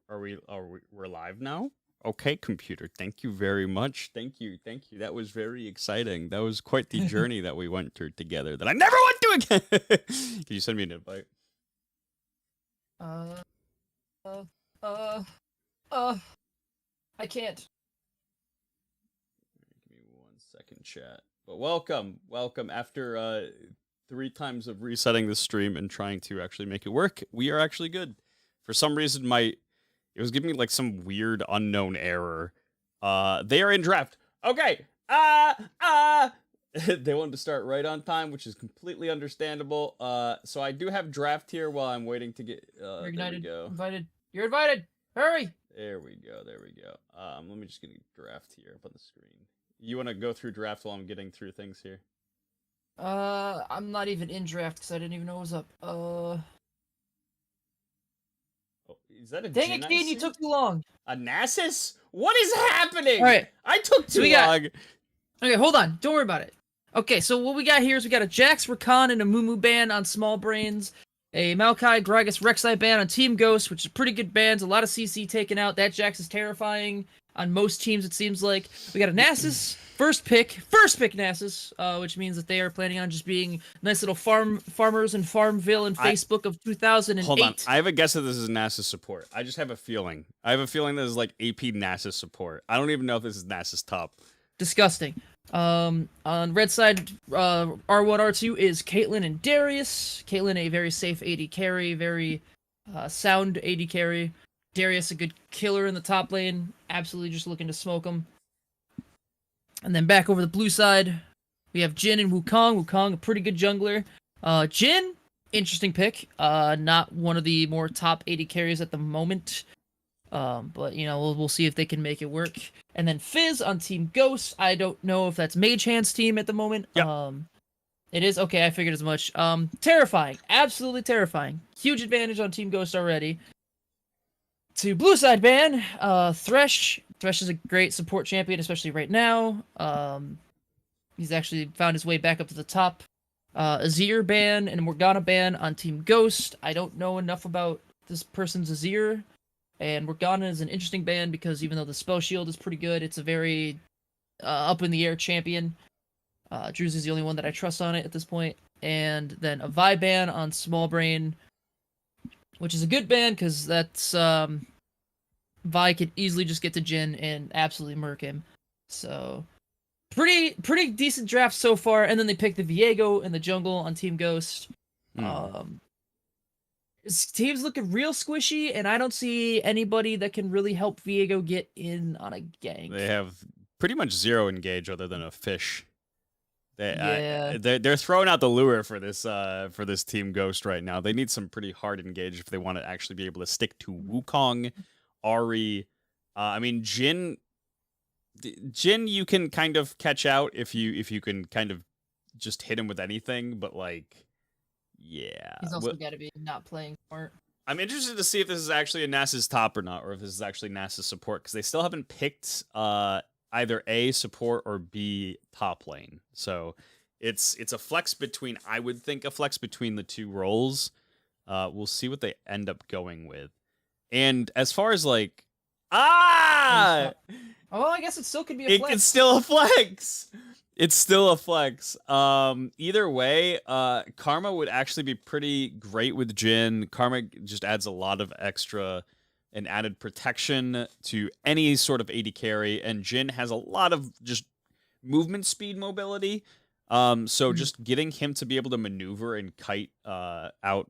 we're live now? Okay, computer. Thank you very much. Thank you. That was very exciting. That was quite the journey that we went through together that I never want to again. Can you send me an invite? Uh, uh, uh, uh, I can't. Give me 1 second, chat. But welcome. After 3 times of resetting the stream and trying to actually make it work, we are actually good. For some reason, it was giving me like some weird unknown error. They are in draft. Okay. They wanted to start right on time, which is completely understandable. So I do have draft here while I'm waiting to get. You're There we ignited. go. Invited. You're invited. Hurry. There we go. Let me just get a draft here up on the screen. You want to go through draft while I'm getting through things here? I'm not even in draft because I didn't even know it was up. Oh, is that a Dang it, Kane, you took too long. A Nasus? What is happening? All right. I took too long. Okay, hold on. Don't worry about it. Okay, so what we got here is we got a Jax, Rakan, and a Mumu ban on Small Brains, a Maokai, Gragas, Rek'Sai ban on Team Ghost, which is pretty good bans, a lot of CC taken out. That Jax is terrifying on most teams, it seems like. We got a Nasus, first pick Nasus, which means that they are planning on just being nice little farmers in Farmville and Facebook of 2008. Hold on, I have a guess that this is Nasus support. I just have a feeling. I have a feeling this is like AP Nasus support. I don't even know if this is Nasus top. Disgusting. On red side, R1, R2 is Caitlyn and Darius. Caitlyn, a very safe AD carry, very sound AD carry. Darius, a good killer in the top lane, absolutely just looking to smoke him. And then back over the blue side, we have Jhin and Wukong. Wukong, a pretty good jungler. Jhin, interesting pick. Not one of the more top AD carries at the moment. But you know, we'll see if they can make it work. And then Fizz on Team Ghost. I don't know if that's Mage Hand's team at the moment. Yep. It is okay. I figured as much. Terrifying, absolutely terrifying. Huge advantage on Team Ghost already. To blue side ban, Thresh. Thresh is a great support champion, especially right now. He's actually found his way back up to the top. Azir ban and a Morgana ban on Team Ghost. I don't know enough about this person's Azir. And Morgana is an interesting ban because even though the spell shield is pretty good, it's a very up-in-the-air champion. Drew's is the only one that I trust on it at this point. And then a Vi ban on Small Brain, which is a good ban because that's Vi can easily just get to Jhin and absolutely murk him. So pretty decent draft so far. And then they picked the Viego in the jungle on Team Ghost. His team's looking real squishy, and I don't see anybody that can really help Viego get in on a gank. They have pretty much zero engage other than a fish. Yeah. They're throwing out the lure for this Team Ghost right now. They need some pretty hard engage if they want to actually be able to stick to Wukong, Ahri. I mean, Jhin you can kind of catch out if you can kind of just hit him with anything, but like, yeah. He's also got to be not playing smart. I'm interested to see if this is actually a Nasus top or not, or if this is actually Nasus support, because they still haven't picked either A, support, or B, top lane. So it's a flex between, I would think, a flex between the two roles. We'll see what they end up going with. And as far as like, Oh, I guess it still could be a flex. It's still a flex. It's still a flex. Either way, Karma would actually be pretty great with Jhin. Karma just adds a lot of extra and added protection to any sort of AD carry, and Jhin has a lot of just movement speed mobility. So just getting him to be able to maneuver and kite out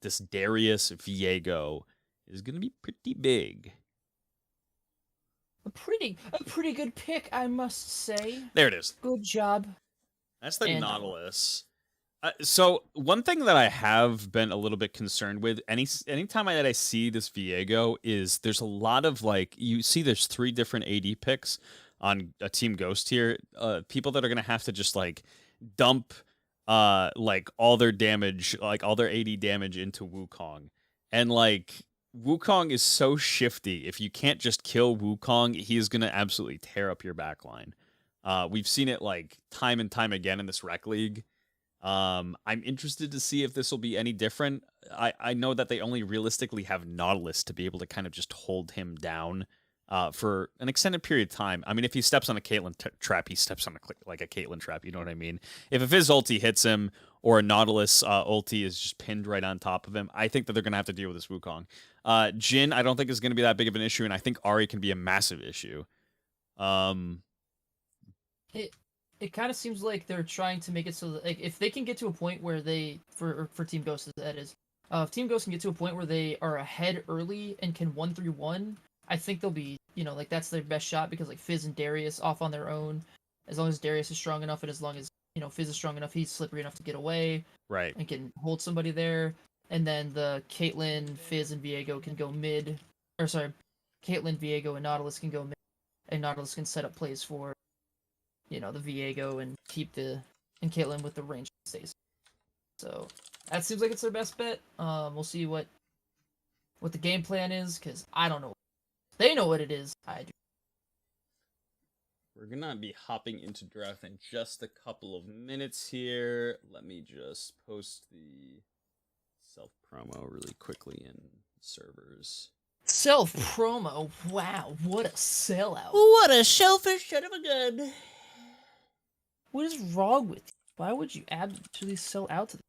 this Darius Viego is going to be pretty big. A pretty good pick, I must say. There it is. Good job. That's the Nautilus. So one thing that I have been a little bit concerned with anytime that I see this Viego is there's a lot of like, you see there's 3 different AD picks on a Team Ghost here. People that are gonna have to just like dump like all their damage, like all their AD damage into Wukong, and like Wukong is so shifty. If you can't just kill Wukong, he is going to absolutely tear up your backline. We've seen it like time and time again in this rec league. I'm interested to see if this will be any different. I know that they only realistically have Nautilus to be able to kind of just hold him down for an extended period of time. I mean, if he steps on a Caitlyn trap, he steps on like a Caitlyn trap. You know what I mean? If a Fizz ulti hits him or a Nautilus ulti is just pinned right on top of him, I think that they're going to have to deal with this Wukong. Jin, I don't think is going to be that big of an issue, and I think Ari can be a massive issue. It kind of seems like they're trying to make it so that, like, if they can get to a point where they for Team Ghost, that is, if Team Ghost can get to a point where they are ahead early and can 1-3-1, I think they'll be, like, that's their best shot, because like Fizz and Darius off on their own, as long as Darius is strong enough and as long as Fizz is strong enough, he's slippery enough to get away, right, and can hold somebody there, and then the Caitlyn, Fizz, and Viego can go mid, or sorry, Caitlyn, Viego, and Nautilus can go mid, and Nautilus can set up plays for the Viego and keep and Caitlyn with the range stays. So that seems like it's their best bet. We'll see what the game plan is, because I don't know. They know what it is. I do. We're gonna be hopping into draft in just a couple of minutes here. Let me just post the self promo really quickly in servers. Self promo? Wow, what a sellout! What a selfish son of a gun! What is wrong with you? Why would you actually sell out to them?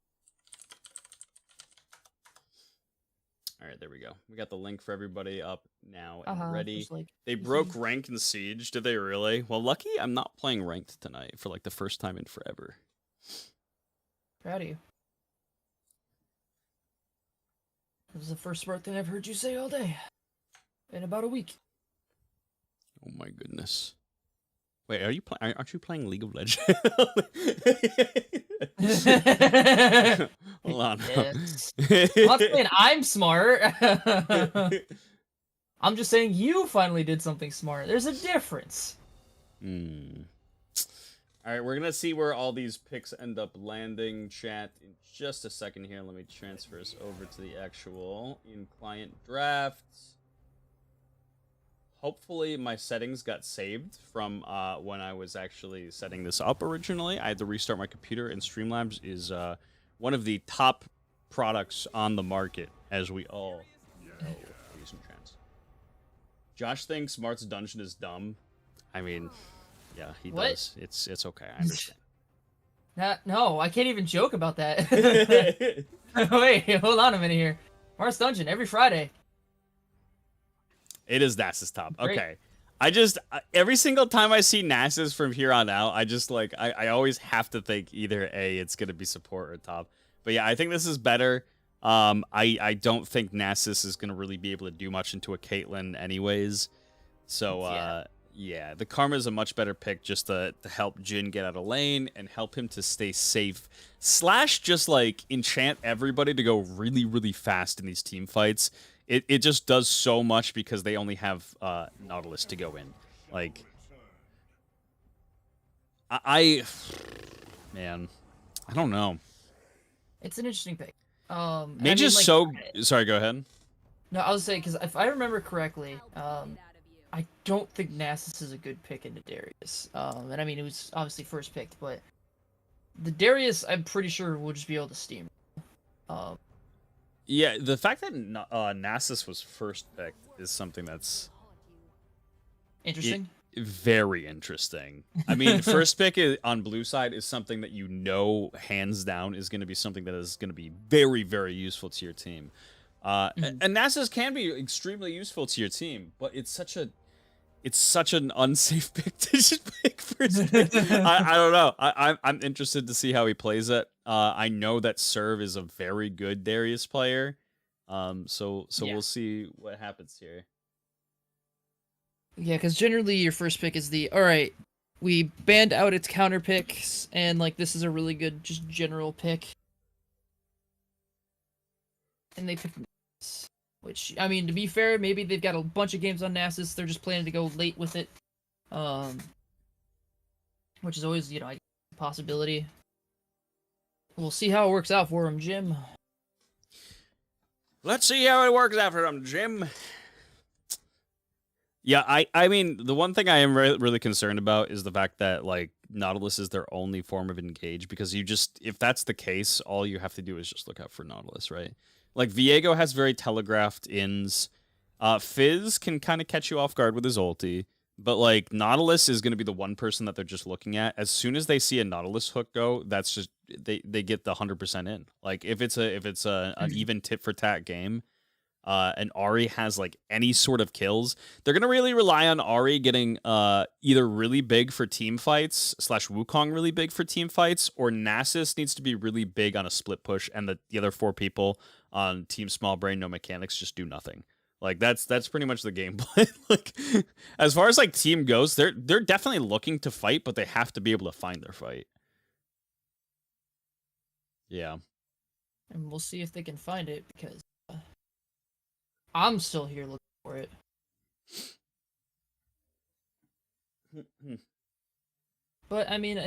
All right, there we go. We got the link for everybody up now and ready. Like, they broke rank in Siege. Did they really? Well, lucky I'm not playing ranked tonight for like the first time in forever. Proud of you. This is the first smart thing I've heard you say all day. In about a week. Oh my goodness. Wait, aren't you playing League of Legends? Hold on. Yes. I'm not saying I'm smart. I'm just saying you finally did something smart. There's a difference. All right, we're gonna see where all these picks end up landing, chat, in just a second here. Let me transfer us over to the actual in-client drafts. Hopefully my settings got saved from when I was actually setting this up originally. I had to restart my computer, and Streamlabs is one of the top products on the market, as we all know. Josh thinks Mart's dungeon is dumb. I mean, yeah, he does. It's okay. I understand. No, I can't even joke about that. Wait, hold on a minute here. Mart's dungeon every Friday. It is Nasus top. Great. Okay. Every single time I see Nasus from here on out, I always have to think either A, it's going to be support or top. But yeah, I think this is better. I don't think Nasus is going to really be able to do much into a Caitlyn anyways. So, yeah, the Karma is a much better pick just to help Jin get out of lane and help him to stay safe. / just like enchant everybody to go really, really fast in these team fights. It just does so much because they only have Nautilus to go in. Like, man, I don't know. It's an interesting pick. Mage is so... Sorry, go ahead. No, I was saying, because if I remember correctly, I don't think Nasus is a good pick into Darius. And I mean, it was obviously first picked, but the Darius, I'm pretty sure will just be able to steam. Yeah, the fact that Nasus was first picked is something that's interesting. Very interesting. I mean, first pick on blue side is something that hands down is going to be something that is going to be very, very useful to your team. And Nasus can be extremely useful to your team, but it's such an unsafe pick to just pick first pick. I don't know. I'm interested to see how he plays it. I know that Serve is a very good Darius player. So we'll see what happens here. Yeah, because generally your first pick is alright, we banned out its counter picks, and like this is a really good just general pick. And they picked Nasus, which, I mean, to be fair, maybe they've got a bunch of games on Nasus, they're just planning to go late with it. Which is always, a possibility. We'll see how it works out for him, Jim. Let's see how it works out for him, Jim. Yeah, I mean, the one thing I am really concerned about is the fact that, like, Nautilus is their only form of engage, because if that's the case, all you have to do is just look out for Nautilus, right? Like Viego has very telegraphed ins. Fizz can kind of catch you off guard with his ulti, but like Nautilus is going to be the one person that they're just looking at. As soon as they see a Nautilus hook go, that's just they get the 100% in. Like if it's an even tit for tat game, and Ari has like any sort of kills, they're gonna really rely on Ari getting either really big for team fights / Wukong really big for team fights, or Nasus needs to be really big on a split push, and the other 4 people on Team Small Brain No Mechanics just do nothing. Like that's pretty much the gameplay. Like as far as like team goes, they're definitely looking to fight, but they have to be able to find their fight. Yeah. And we'll see if they can find it, because I'm still here looking for it. But I mean,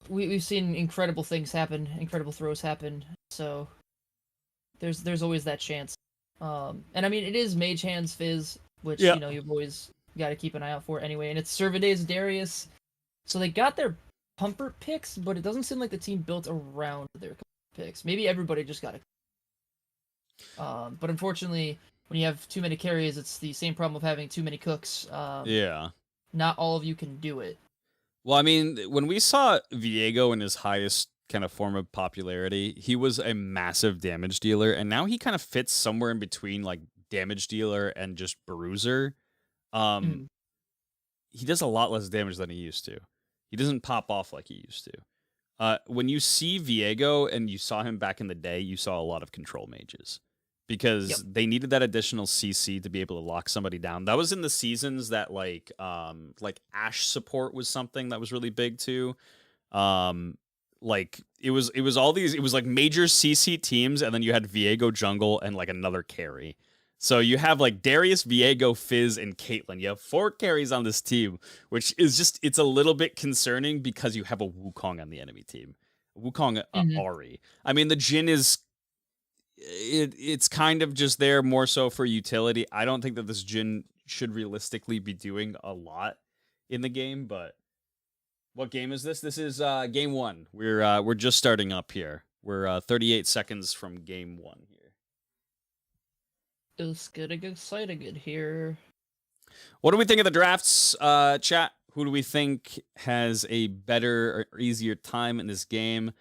we've seen incredible things happen, incredible throws happen. So there's always that chance. And I mean, it is Mage Hands Fizz, which Yeah. you know you've always got to keep an eye out for anyway. And it's Servadae's Darius, so they got their pumper picks, but it doesn't seem like the team built around their picks. Maybe everybody just got it. But unfortunately, when you have too many carries, it's the same problem of having too many cooks. Yeah. Not all of you can do it. Well, I mean, when we saw Viego in his highest kind of form of popularity, he was a massive damage dealer, and now he kind of fits somewhere in between like damage dealer and just bruiser. He does a lot less damage than he used to. He doesn't pop off like he used to. When you see Viego and you saw him back in the day, you saw a lot of control mages, because they needed that additional CC to be able to lock somebody down. That was in the seasons that like Ashe support was something that was really big too. Like it was all these, it was like major CC teams, and then you had Viego jungle and like another carry. So you have like Darius, Viego, Fizz, and Caitlyn. You have 4 carries on this team, which is just, it's a little bit concerning because you have a Wukong on the enemy team. Wukong Ari. I mean, the Jhin is, it's kind of just there more so for utility. I don't think that this Jhin should realistically be doing a lot in the game, but what game is this? This is game 1. We're just starting up here. We're 38 seconds from game 1 here. It's getting exciting in here. What do we think of the drafts, chat? Who do we think has a better or easier time in this game?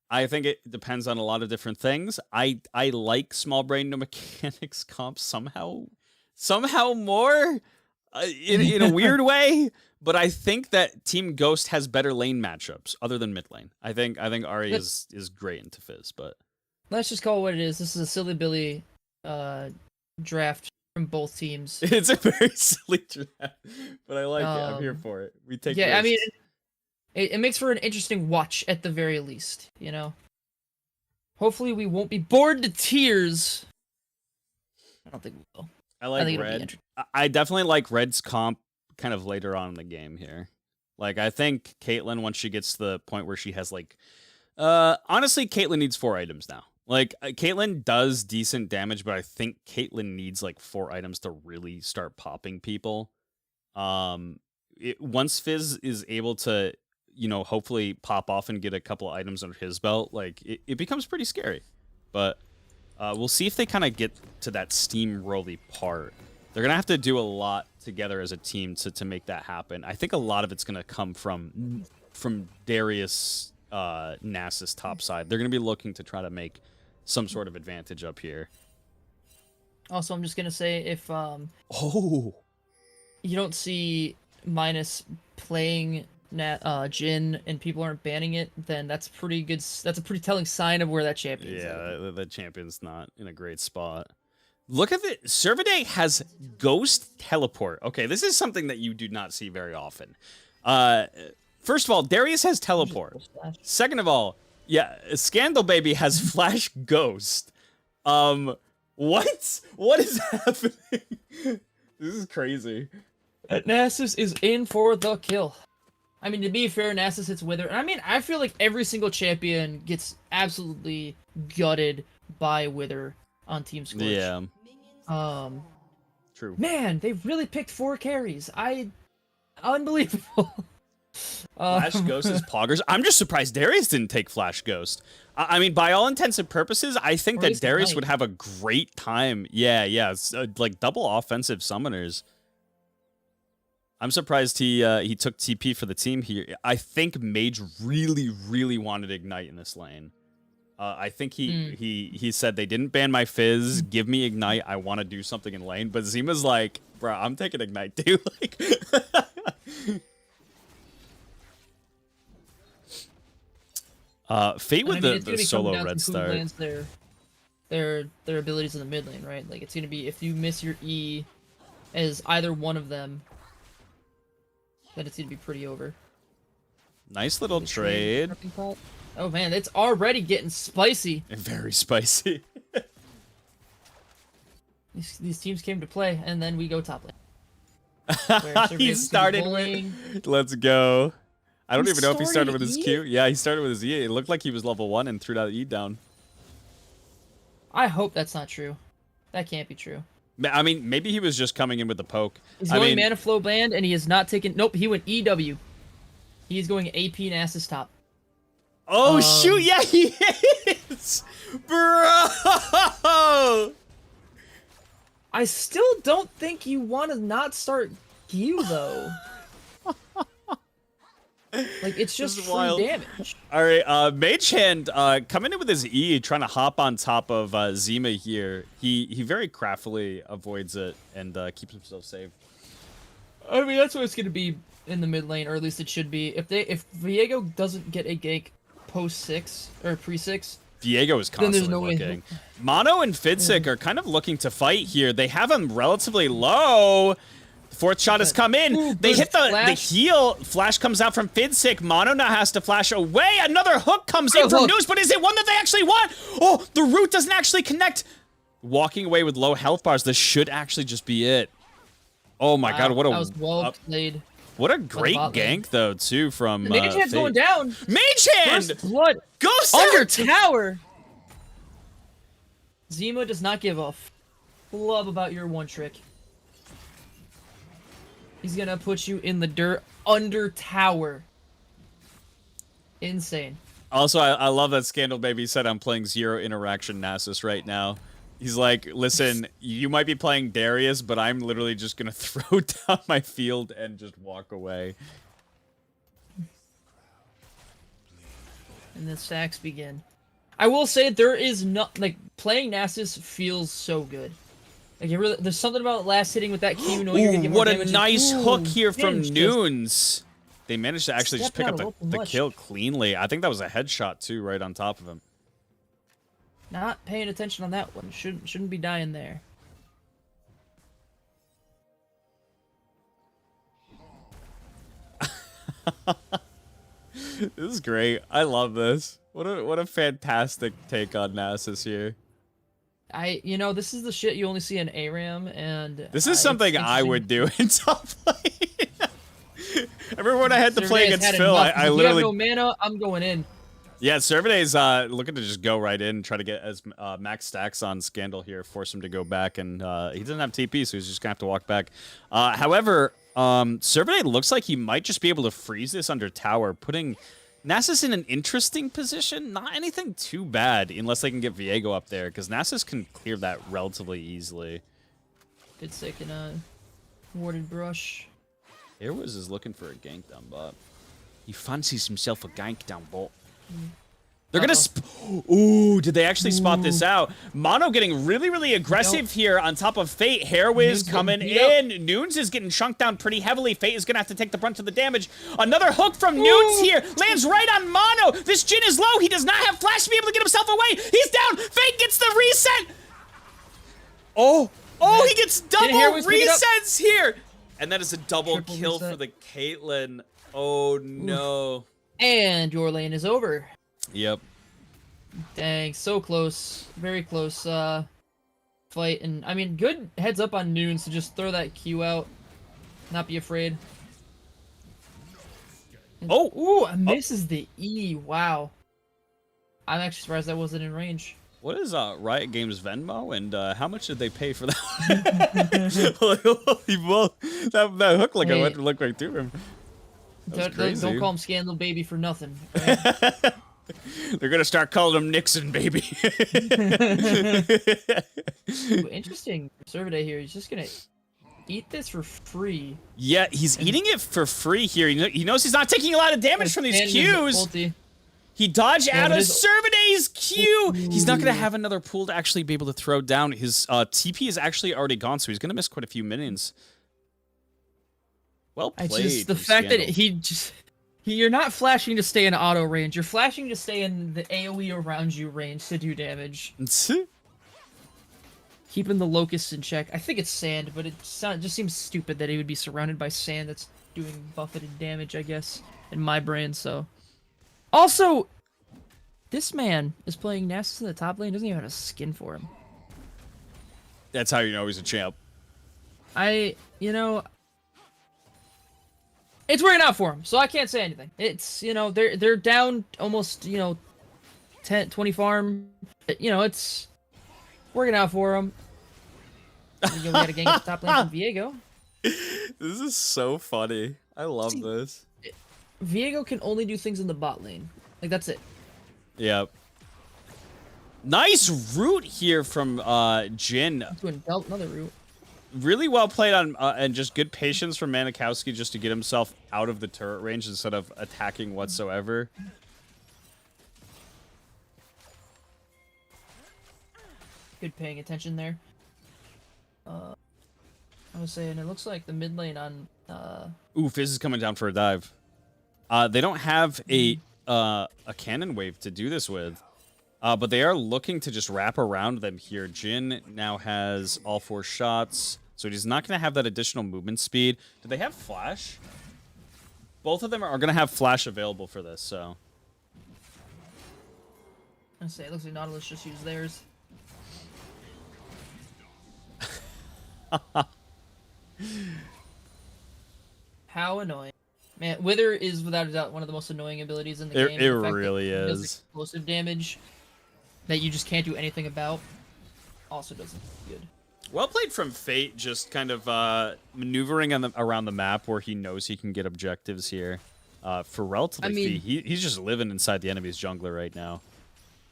I think it depends on a lot of different things. I like Small Brain No Mechanics comp somehow more in a weird way. But I think that Team Ghost has better lane matchups other than mid lane. I think Ari is great into Fizz, but let's just call it what it is. This is a silly Billy draft from both teams. It's a very silly draft, but I like it. I'm here for it. We take risks. I mean, it makes for an interesting watch at the very least, you know? Hopefully we won't be bored to tears. I don't think we will. I think Red. I definitely like Red's comp kind of later on in the game here. Like, I think Caitlyn, once she gets to the point where she has like... honestly, Caitlyn needs 4 items now. Like, Caitlyn does decent damage, but I think Caitlyn needs like 4 items to really start popping people. Once Fizz is able to, you know, hopefully pop off and get a couple of items under his belt, like, it becomes pretty scary. But we'll see if they kind of get to that steamrolly part. They're going to have to do a lot together as a team to make that happen. I think a lot of it's going to come from Darius, Nasus top side. They're going to be looking to try to make some sort of advantage up here. Also, I'm just going to say, if you don't see Minus playing Jhin and people aren't banning it, then that's pretty good. That's a pretty telling sign of where that champion's at. Yeah, that champion's not in a great spot. Look at it. Servadae has Ghost Teleport. Okay, this is something that you do not see very often. First of all, Darius has Teleport. Second of all, yeah, Scandal Baby has Flash Ghost. What? What is happening? This is crazy. Nasus is in for the kill. I mean, to be fair, Nasus hits Wither. And I mean, I feel like every single champion gets absolutely gutted by Wither on Team Scorch. Yeah. True. Man, they really picked 4 carries. Unbelievable. Flash Ghost is poggers. I'm just surprised Darius didn't take Flash Ghost. I mean, by all intents and purposes, I think that Darius would have a great time. Yeah, it's, like double offensive summoners. I'm surprised he took TP for the team here. I think Mage really wanted Ignite in this lane. I think he said they didn't ban my Fizz. Give me Ignite. I want to do something in lane. But Zima's like, bro, I'm taking Ignite too. Like. Fate with the solo red start. Their abilities in the mid lane, right? Like it's gonna be if you miss your E as either one of them, then it's gonna be pretty over. Nice little trade. Oh man, it's already getting spicy. Very spicy. These teams came to play, and then we go top lane. He started with... Let's go. I don't even know if he started with his Q. Yeah, he started with his E. It looked like he was level 1 and threw that E down. I hope that's not true. That can't be true. I mean, maybe he was just coming in with the poke. He's going Mana Flow banned, and he has not taken... Nope, he went EW. He's going AP Nasus top. Oh, shoot! Yeah, he is! Bro! I still don't think you want to not start Q, though. Like, it's just free damage. Alright, Mage Hand coming in with his E, trying to hop on top of Zima here. He very craftily avoids it and keeps himself safe. I mean, that's what it's going to be in the mid lane, or at least it should be. If Viego doesn't get a gank post-6, or pre-6... Viego is constantly looking. Mono and Fidsick are kind of looking to fight here. They have him relatively low. Fourth shot has come in. Ooh, they hit the heal. Flash comes out from Fidsick. Mono now has to flash away. Another hook comes in from News, but is it one that they actually want? Oh, the root doesn't actually connect. Walking away with low health bars. This should actually just be it. Oh my god, what a... That was well played. What a great gank, though, too, from Mage Hand's going down. Mage Hand! First blood. Ghost under tower. Zima does not give a flub about your one trick. He's gonna put you in the dirt under tower. Insane. Also, I love that Scandal Baby said I'm playing zero interaction Nasus right now. He's like, listen, you might be playing Darius, but I'm literally just gonna throw down my field and just walk away. And the stacks begin. I will say there is not like playing Nasus feels so good. Like it really, there's something about last hitting with that Q. Ooh, what a nice hook here from Noons. They managed to actually just pick up the kill cleanly. I think that was a headshot too, right on top of him. Not paying attention on that one. Shouldn't be dying there. This is great. I love this. What a fantastic take on Nasus here. You know, this is the shit you only see in ARAM, and this is something I would do in top lane. I remember when I had to play against Phil, I literally... You have no mana, I'm going in. Yeah, Cerviday's looking to just go right in, try to get as max stacks on Scandal here, force him to go back, and he doesn't have TP, so he's just gonna have to walk back. However, Cerviday looks like he might just be able to freeze this under tower, putting Nasus in an interesting position. Not anything too bad, unless they can get Viego up there, because Nasus can clear that relatively easily. Good sick in a warded brush. Airwiz is looking for a gank down bot. He fancies himself a gank down bot. They're gonna ooh, did they actually spot this out? Mono getting really aggressive here on top of Fate. Hairwiz coming in. Noons is getting chunked down pretty heavily. Fate is gonna have to take the brunt of the damage. Another hook from Noons here. Lands right on Mono. This Jhin is low. He does not have flash to be able to get himself away. He's down. Fate gets the reset. Oh, he gets double resets here. And that is a double kill for the Caitlyn. Oh no. And your lane is over. Yep. Dang, so close. Very close fight. And, I mean, good heads up on Noons to just throw that Q out. Not be afraid. And, ooh, misses the E. Wow. I'm actually surprised that wasn't in range. What is Riot Games Venmo, and how much did they pay for that? That hook like I went to look right through him. Don't call him Scandal Baby for nothing. Right? They're gonna start calling him Nixon, baby. Ooh, interesting. Survey here. He's just gonna eat this for free. Yeah, he's eating it for free here. He knows he's not taking a lot of damage from these Qs. He dodged out of Servaday's Q. He's not going to have another pool to actually be able to throw down. His TP is actually already gone, so he's going to miss quite a few minions. Well played. The fact that you're not flashing to stay in auto range. You're flashing to stay in the AoE around you range to do damage. Keeping the locusts in check. I think it's sand, but it just seems stupid that he would be surrounded by sand that's doing buffeted damage, I guess, in my brain, so... Also, this man is playing Nasus in the top lane, doesn't even have a skin for him. That's how you know he's a champ. You know... It's working out for him, so I can't say anything. It's, you know, they're down almost, you know, 10, 20 farm. You know, it's working out for him. We got a gang at the top lane from Viego. This is so funny. I love this. Viego can only do things in the bot lane. Like, that's it. Yep. Nice root here from Jin. Another root. Really well played on, and just good patience from Manikowski just to get himself out of the turret range instead of attacking whatsoever. Good paying attention there. I was saying, it looks like the mid lane on... Ooh, Fizz is coming down for a dive. They don't have a cannon wave to do this with. But they are looking to just wrap around them here. Jin now has all 4 shots, so he's not going to have that additional movement speed. Do they have flash? Both of them are going to have flash available for this, so... I say, it looks like Nautilus just used theirs. How annoying. Man, Wither is without a doubt one of the most annoying abilities in the game. It really is. Does explosive damage that you just can't do anything about. Also doesn't good. Well played from Fate, just kind of maneuvering around the map where he knows he can get objectives here. For relatively he's just living inside the enemy's jungler right now.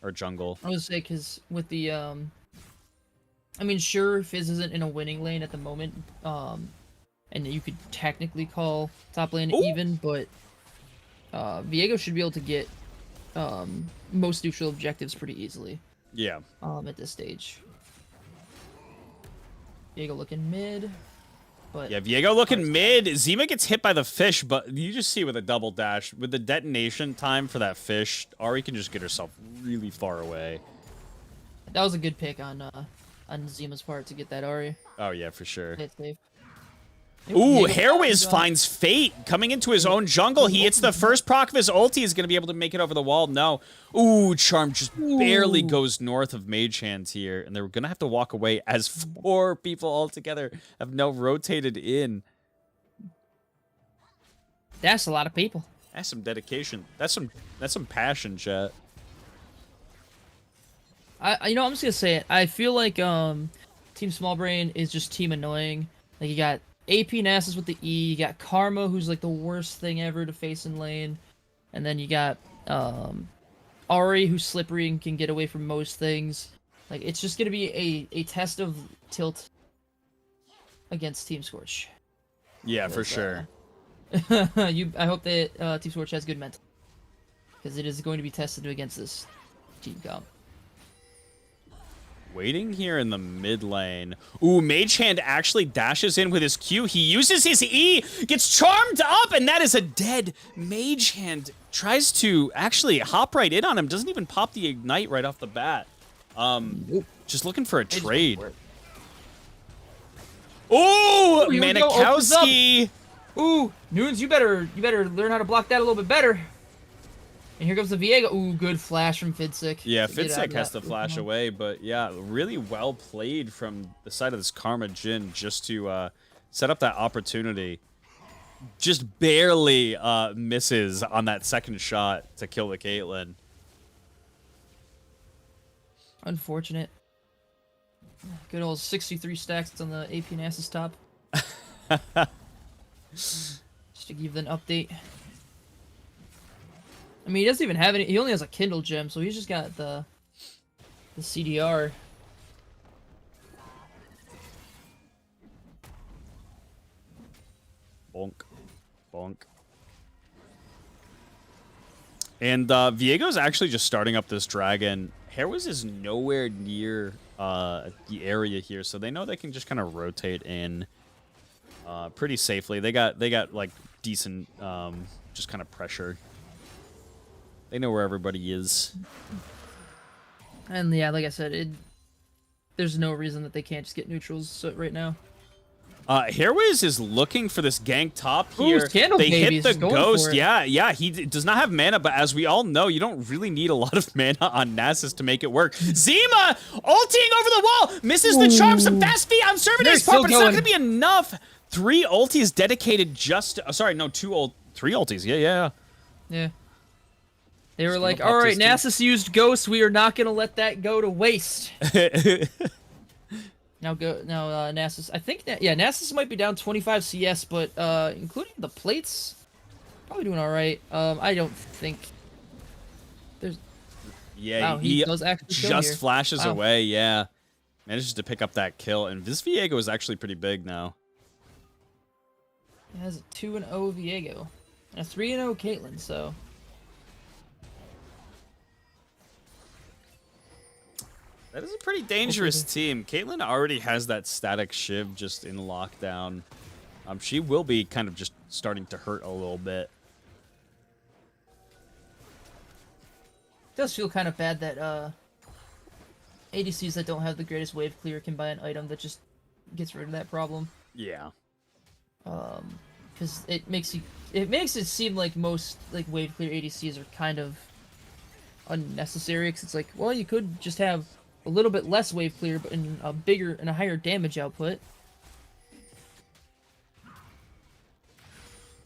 Or jungle. I would say, because with the... I mean, sure, Fizz isn't in a winning lane at the moment, and you could technically call top lane even, but Viego should be able to get most neutral objectives pretty easily. Yeah. At this stage. Viego looking mid, but... Yeah, Viego looking mid. Zima gets hit by the fish, but you just see with a double dash, with the detonation time for that fish, Ari can just get herself really far away. That was a good pick on Zima's part to get that Ari. Oh, yeah, for sure. Hit safe. Ooh, Hairwiz finds Fate coming into his own jungle. He hits the first proc of his ulti. He's going to be able to make it over the wall. No. Ooh, Charm just barely goes north of Mage Hand here. And they're going to have to walk away as 4 people altogether have now rotated in. That's a lot of people. That's some dedication. That's some passion, chat. You know, I'm just going to say it. I feel like Team Smallbrain is just team annoying. Like, you got AP Nasus with the E, you got Karma, who's like the worst thing ever to face in lane, and then you got Ari, who's slippery and can get away from most things. Like, it's just gonna be a test of tilt against Team Scorch. Yeah, for sure. I hope that Team Scorch has good mental, because it is going to be tested against this team comp. Waiting here in the mid lane. Ooh, Mage Hand actually dashes in with his Q. He uses his E, gets charmed up, and that is a dead Mage Hand. Tries to actually hop right in on him. Doesn't even pop the Ignite right off the bat. Just looking for a trade. Ooh, Manikowski. Ooh, Nunes, you better learn how to block that a little bit better. And here comes the Viego. Ooh, good flash from Fidsick. Yeah, Fidsick has to flash away, but yeah, really well played from the side of this Karma Jin just to set up that opportunity. Just barely misses on that second shot to kill the Caitlyn. Unfortunate. Good old 63 stacks on the AP Nasus top. Just to give you an update. I mean, he doesn't even have any. He only has a Kindle gem, so he's just got the CDR. Bonk. Bonk. And Viego's actually just starting up this dragon. Herwiz is nowhere near the area here, so they know they can just kind of rotate in pretty safely. They got like decent just kind of pressure. They know where everybody is. And yeah, like I said, there's no reason that they can't just get neutrals right now. Herwiz is looking for this gank top here. Ooh, they hit the going ghost. for it. Yeah, he does not have mana, but as we all know, you don't really need a lot of mana on Nasus to make it work. Zima ulting over the wall, misses the charm, some fast feet on Servaday's part, but it's not going to be enough. 3 ultis dedicated just, sorry, no, 3 ultis, yeah. Yeah. They were like, all right, Nasus used ghost, we are not going to let that go to waste. Now Nasus. I think that Nasus might be down 25 CS, but including the plates, probably doing all right. I don't think there's. Yeah, wow, he does actually kill just here. flashes Wow. away. Yeah, manages to pick up that kill, and this Viego is actually pretty big now. It has a 2-0 Viego and a 3-0 Caitlyn. So That is a pretty dangerous team. Caitlyn already has that static shiv just in lockdown. She will be kind of just starting to hurt a little bit. it does feel kind of bad that ADCs that don't have the greatest wave clear can buy an item that just gets rid of that problem. Yeah. Because it makes it seem like most like wave clear ADCs are kind of unnecessary. Because it's like, well, you could just have a little bit less wave clear, but in a bigger and a higher damage output.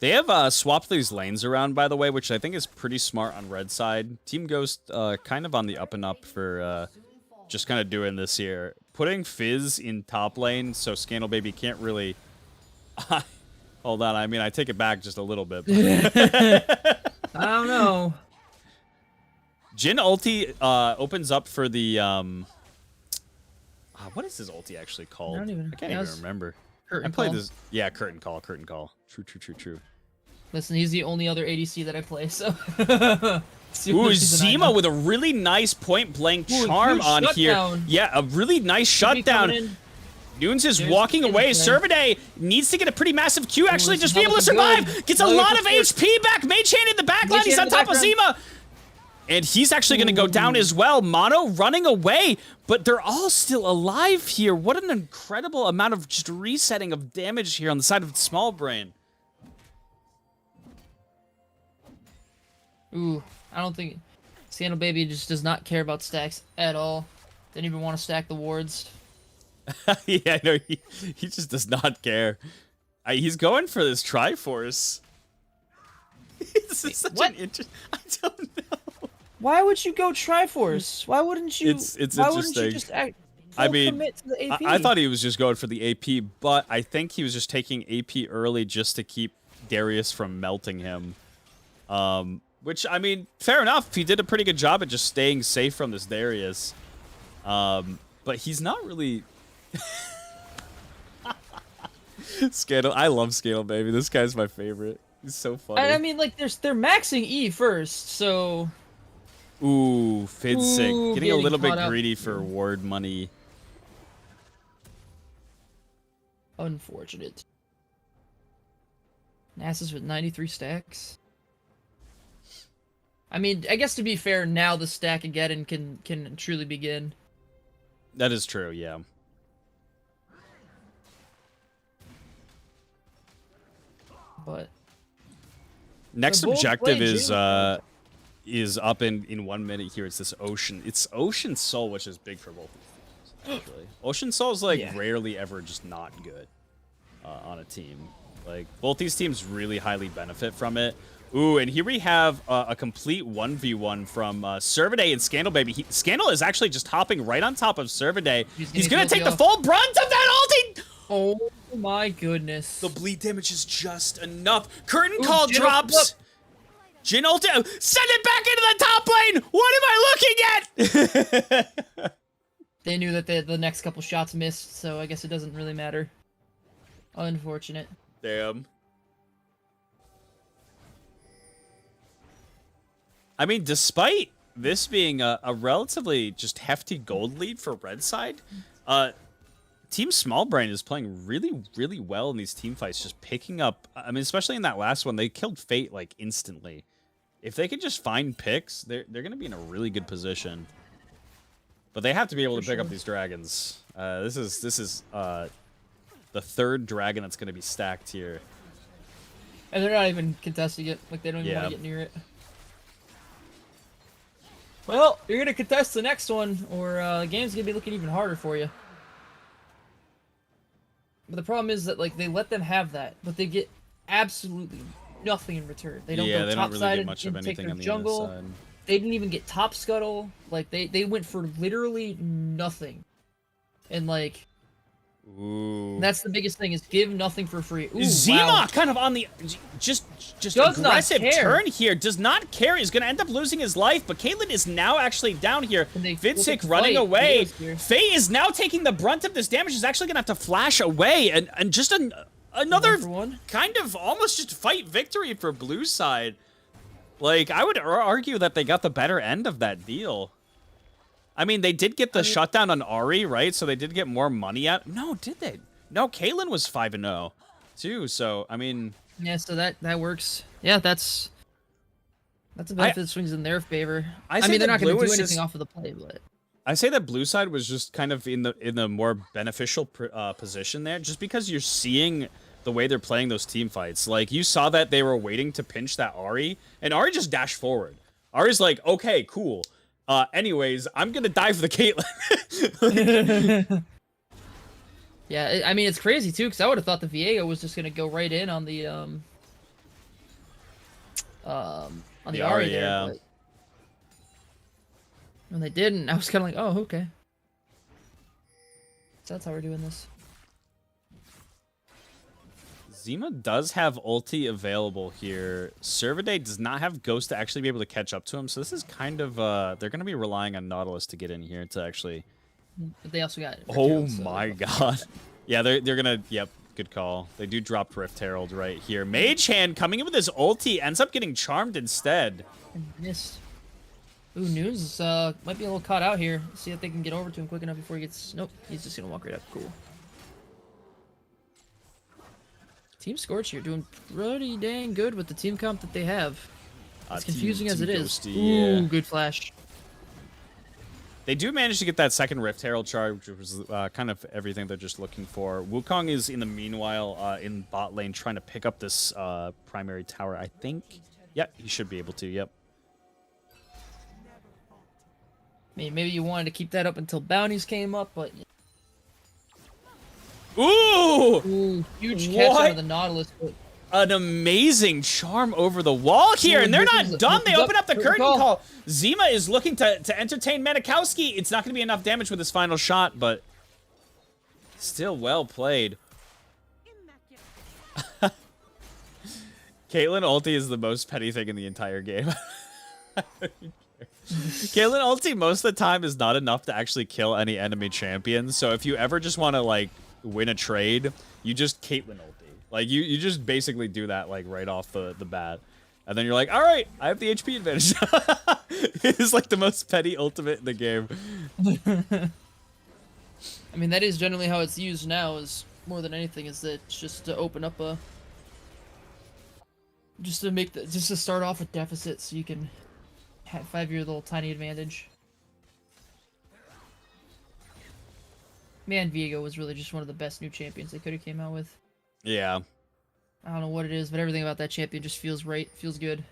They have swapped these lanes around, by the way, which I think is pretty smart on red side. Team Ghost kind of on the up and up for just kind of doing this here. Putting Fizz in top lane so Scandal Baby can't really... Hold on, I mean, I take it back just a little bit. I don't know. Jhin ulti opens up for the... what is his ulti actually called? I can't even remember. Curtain I played call. this... Yeah, curtain call, curtain call. True. Listen, he's the only other ADC that I play, so... Ooh, Zima with a really nice point-blank charm on here. Shutdown. Yeah, a really nice shutdown. Nunes is walking away. Servade needs to get a pretty massive Q, actually, just be able to survive. Gets a lot of HP back. Mage Hand in the backline. He's on top of Zima. And he's actually going to go down as well. Mono running away, but they're all still alive here. What an incredible amount of just resetting of damage here on the side of Small Brain. Ooh, I don't think... Scandal Baby just does not care about stacks at all. Didn't even want to stack the wards. Yeah, no, he just does not care. He's going for this Triforce. This is such an interesting... I don't know. Why would you go Triforce? Why wouldn't you... It's why wouldn't you interesting. just act... I mean, commit to the AP? I thought he was just going for the AP, but I think he was just taking AP early just to keep Darius from melting him. Which, I mean, fair enough. He did a pretty good job at just staying safe from this Darius. But he's not really... Scandal. I love Scandal, baby. This guy's my favorite. He's so funny. I mean, like, they're maxing E first, so... Ooh, Fidsick. Ooh, Getting a little bit caught up. greedy for ward money. Unfortunate. Nasus with 93 stacks. I mean, I guess to be fair, now the stack again can truly begin. That is true, yeah. But Next bold objective play, is up in 1 minute here. It's this Ocean. It's Ocean Soul, which is big for both of these teams, actually. Ocean Soul is like rarely ever just not good on a team. Like both these teams really highly benefit from it. Ooh, and here we have a complete 1v1 from Servade and Scandal, baby. Scandal is actually just hopping right on top of Servade. He's gonna take the full brunt of that ulti! oh my goodness. The bleed damage is just enough. Curtain call drops. Jhin ulti. Send it back into the top lane. What am I looking at? They knew that the next couple shots missed, so I guess it doesn't really matter. Unfortunate. Damn. I mean, despite this being a relatively just hefty gold lead for red side, Team Small Brain is playing really, really well in these team fights, just picking up. I mean, especially in that last one, they killed Fate like instantly. If they could just find picks, they're going to be in a really good position. But they have to be able to pick up these dragons. This is the third dragon that's going to be stacked here. And they're not even contesting it. Like, they don't even want to get near it. Well, you're going to contest the next one, or the game's going to be looking even harder for you. But the problem is that, like, they let them have that, but they get absolutely nothing in return. They don't go top-sided and take their jungle. They didn't even get top scuttle. Like, they went for literally nothing. And, like, ooh. That's the biggest thing, is give nothing for free. Ooh, Zima wow. kind of on the just Does aggressive not care. turn here. Does not care. He's going to end up losing his life, but Caitlyn is now actually down here. Vidsik running away. Faye is now taking the brunt of this damage. He's actually going to have to flash away, and just another kind of almost just fight victory for blue side. Like, I would argue that they got the better end of that deal. I mean, they did get the shutdown on Ahri, right? So they did get more money out. No, did they? No, Caitlyn was 5-0 too. So I mean, yeah. So that works. Yeah, that's a benefit that swings in their favor. I mean, they're not going to do anything off of the play, but I say that blue side was just kind of in the more beneficial position there, just because you're seeing the way they're playing those team fights. Like, you saw that they were waiting to pinch that Ahri, and Ahri just dashed forward. Ahri's like, okay, cool. Anyways, I'm gonna die for the Caitlyn. Yeah, I mean, it's crazy too, because I would have thought the Viego was just gonna go right in on the Ahri there, yeah. but when they didn't, I was kind of like, oh, okay. So that's how we're doing this. Zima does have ulti available here. Servaday does not have Ghost to actually be able to catch up to him, so this is kind of, they're going to be relying on Nautilus to get in here to actually... But they also got... Oh my god. Yeah, they're going to... Yep, good call. They do drop Rift Herald right here. Mage Hand coming in with his ulti, ends up getting charmed instead. And missed. Ooh, News might be a little caught out here. See if they can get over to him quick enough before he gets... Nope, he's just going to walk right up. Cool. Team Scorch here doing pretty dang good with the team comp that they have. As confusing as it is. Ghosty, ooh, yeah. good flash. They do manage to get that second Rift Herald charge, which was kind of everything they're just looking for. Wukong is, in the meanwhile, in bot lane trying to pick up this primary tower, I think. Yep, he should be able to, yep. I mean, maybe you wanted to keep that up until bounties came up, but... Ooh! Ooh, huge catch out of the Nautilus. But... An amazing charm over the wall here, and they're not done. They open up the curtain call. Zima is looking to entertain Manikowski. It's not going to be enough damage with his final shot, but still well played. Caitlyn ulti is the most petty thing in the entire game. Caitlyn ulti most of the time is not enough to actually kill any enemy champions, so if you ever just want to, like, win a trade, you just Caitlyn ulti. Like, you just basically do that, like, right off the bat. And then you're like, alright, I have the HP advantage. It is, like, the most petty ultimate in the game. I mean, that is generally how it's used now, is more than anything, is that it's just to open up a... Just to start off with deficit so you can have your little tiny advantage. Man, Viego was really just one of the best new champions they could have came out with. Yeah. I don't know what it is, but everything about that champion just feels right, feels good.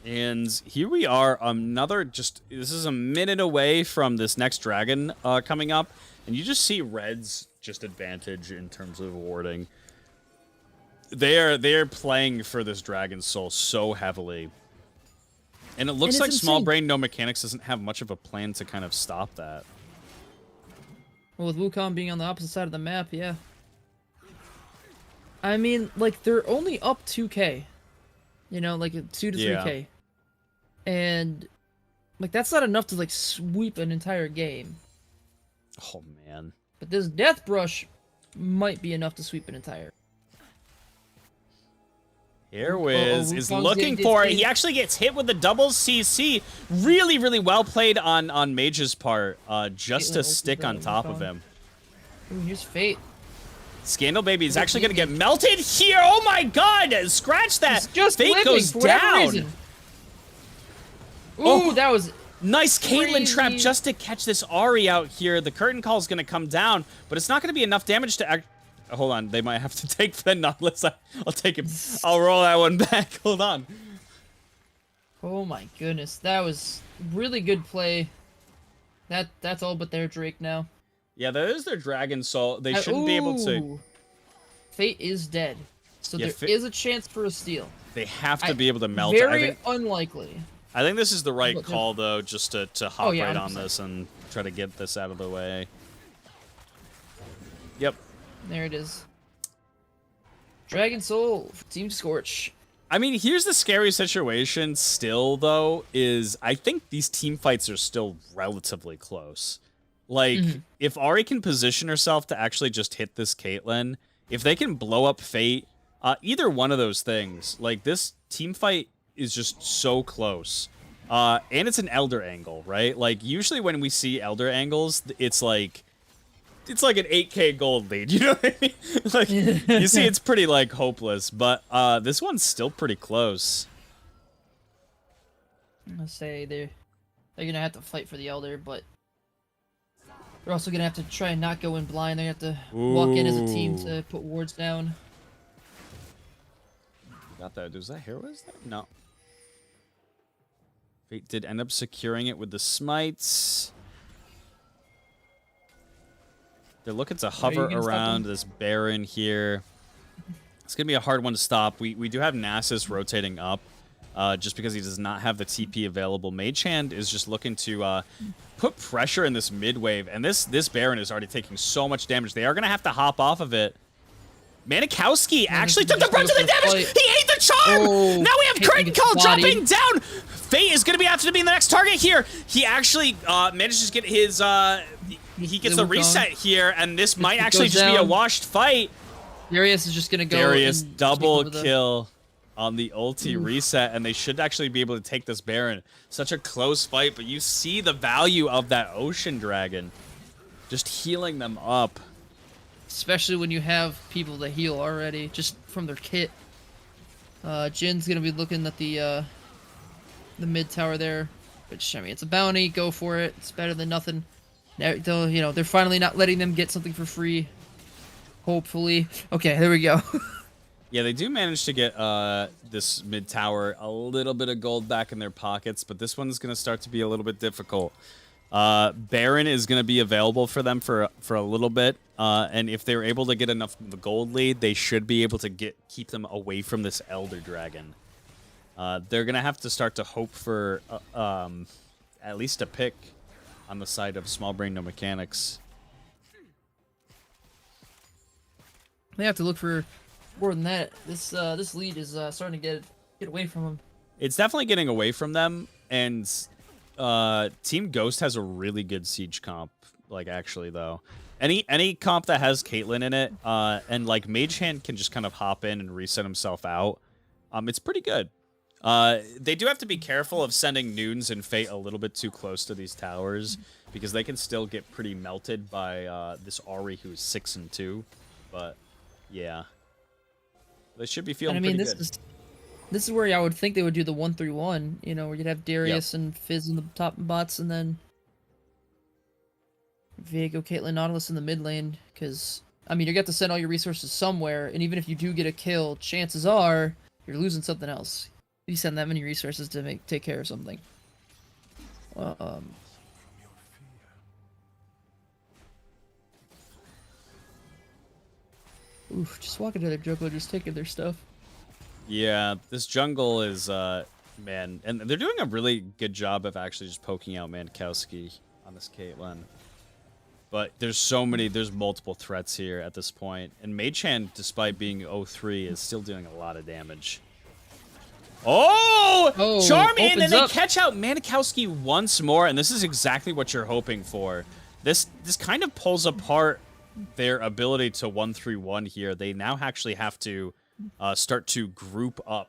And here we are, this is a minute away from this next dragon coming up, and you just see Red's just advantage in terms of warding. They are playing for this dragon soul so heavily. And it looks like Small Brain No Mechanics doesn't have much of a plan to kind of stop that. Well, with Wukong being on the opposite side of the map, yeah. I mean, like, they're only up 2k. You know, like 2 to Yeah. 3k. And, like, that's not enough to, like, sweep an entire game. Oh, man. But this Death Brush might be enough to sweep an entire. Here Wiz is Wukong's looking getting for it. hit. He actually gets hit with the double CC. Really, really well played on Mage's part, just to stick on top of him. Ooh, here's Fate. Scandal Baby is actually going to get melted here. Oh my god! Scratch that! He's just Fate living goes for whatever down. reason. Ooh, Oh. that was Nice Caitlyn trap crazy. just to catch this Ahri out here. The curtain call is going to come down, but it's not going to be enough damage to act. Hold on, they might have to take the Nautilus. I'll take him. I'll roll that one back. Hold on. Oh my goodness, that was really good play. That's all but their Drake now. Yeah, that is their Dragon Soul. They shouldn't be able to. Ooh. Fate is dead, so Yeah, there is a chance for a steal. They have to be able to melt it. Very unlikely. I think this is the right Look, call, though, just to hop yeah, right on 100%. this and try to get this out of the way. Yep. There it is. Dragon Soul, Team Scorch. I mean, here's the scary situation still, though, is I think these team fights are still relatively close. Like, if Ahri can position herself to actually just hit this Caitlyn, if they can blow up Fate, either one of those things, like, this team fight is just so close. And it's an Elder angle, right? Like, usually when we see Elder angles, it's like an 8k gold lead, you know what I mean? Like, you see it's pretty, like, hopeless, but this one's still pretty close. I'm gonna say they're gonna have to fight for the Elder, but they're also gonna have to try and not go in blind. They're gonna have to walk in as a team to put wards down. Got that. Was that Heroes there? No. Fate did end up securing it with the smites. They're looking to hover gonna stop around them? this Baron here. It's going to be a hard one to stop. We do have Nasus rotating up, just because he does not have the TP available. Mage Hand is just looking to put pressure in this mid wave, and this Baron is already taking so much damage. They are going to have to hop off of it. Manikowski actually took the brunt of the damage! He ate the charm! Oh, Now we have Caitlyn Curtain gets Call bodied. dropping down! Fate is going to be after to be the next target here. He actually manages to get his... he gets the Wukong. reset here, and this might it actually goes just be a down. washed fight. Darius is just gonna go. Darius and double take over the- kill on the ulti reset, and they should actually be able to take this Baron. Such a close fight, but you see the value of that Ocean Dragon. Just healing them up. Especially when you have people that heal already, just from their kit. Jin's gonna be looking at the mid tower there, which, I mean, it's a bounty. Go for it. It's better than nothing. Now, they're finally not letting them get something for free. Hopefully. Okay, there we go. Yeah, they do manage to get this mid tower a little bit of gold back in their pockets, but this one's going to start to be a little bit difficult. Baron is going to be available for them for a little bit, and if they're able to get enough of the gold lead, they should be able to keep them away from this Elder Dragon. They're going to have to start to hope for at least a pick on the side of Small Brain No Mechanics. They have to look for more than that. This lead is starting to get away from them. It's definitely getting away from them, and Team Ghost has a really good siege comp. Like, actually, though, any comp that has Caitlyn in it, and like Mage Hand can just kind of hop in and reset himself out. It's pretty good. They do have to be careful of sending Nunes and Fate a little bit too close to these towers, because they can still get pretty melted by this Ahri who's 6 and 2. But yeah, they should be feeling And I mean, pretty good. this is where I would think they would do the 1-3-1. You know, where you'd have Darius and Fizz in the top bots, and then Viego, Caitlyn, Nautilus in the mid lane. Because, I mean, you got to send all your resources somewhere, and even if you do get a kill, chances are you're losing something else. You send that many resources to take care of something. Oof, just walking to their jungle, just taking their stuff. Yeah, this jungle is, man, and they're doing a really good job of actually just poking out Mankowski on this Caitlyn. But there's multiple threats here at this point. And Mage Hand, despite being 0-3, is still doing a lot of damage. Oh! Charm in, and they catch out Manikowski once more, and this is exactly what you're hoping for. This kind of pulls apart their ability to 1-3-1 here. They now actually have to start to group up.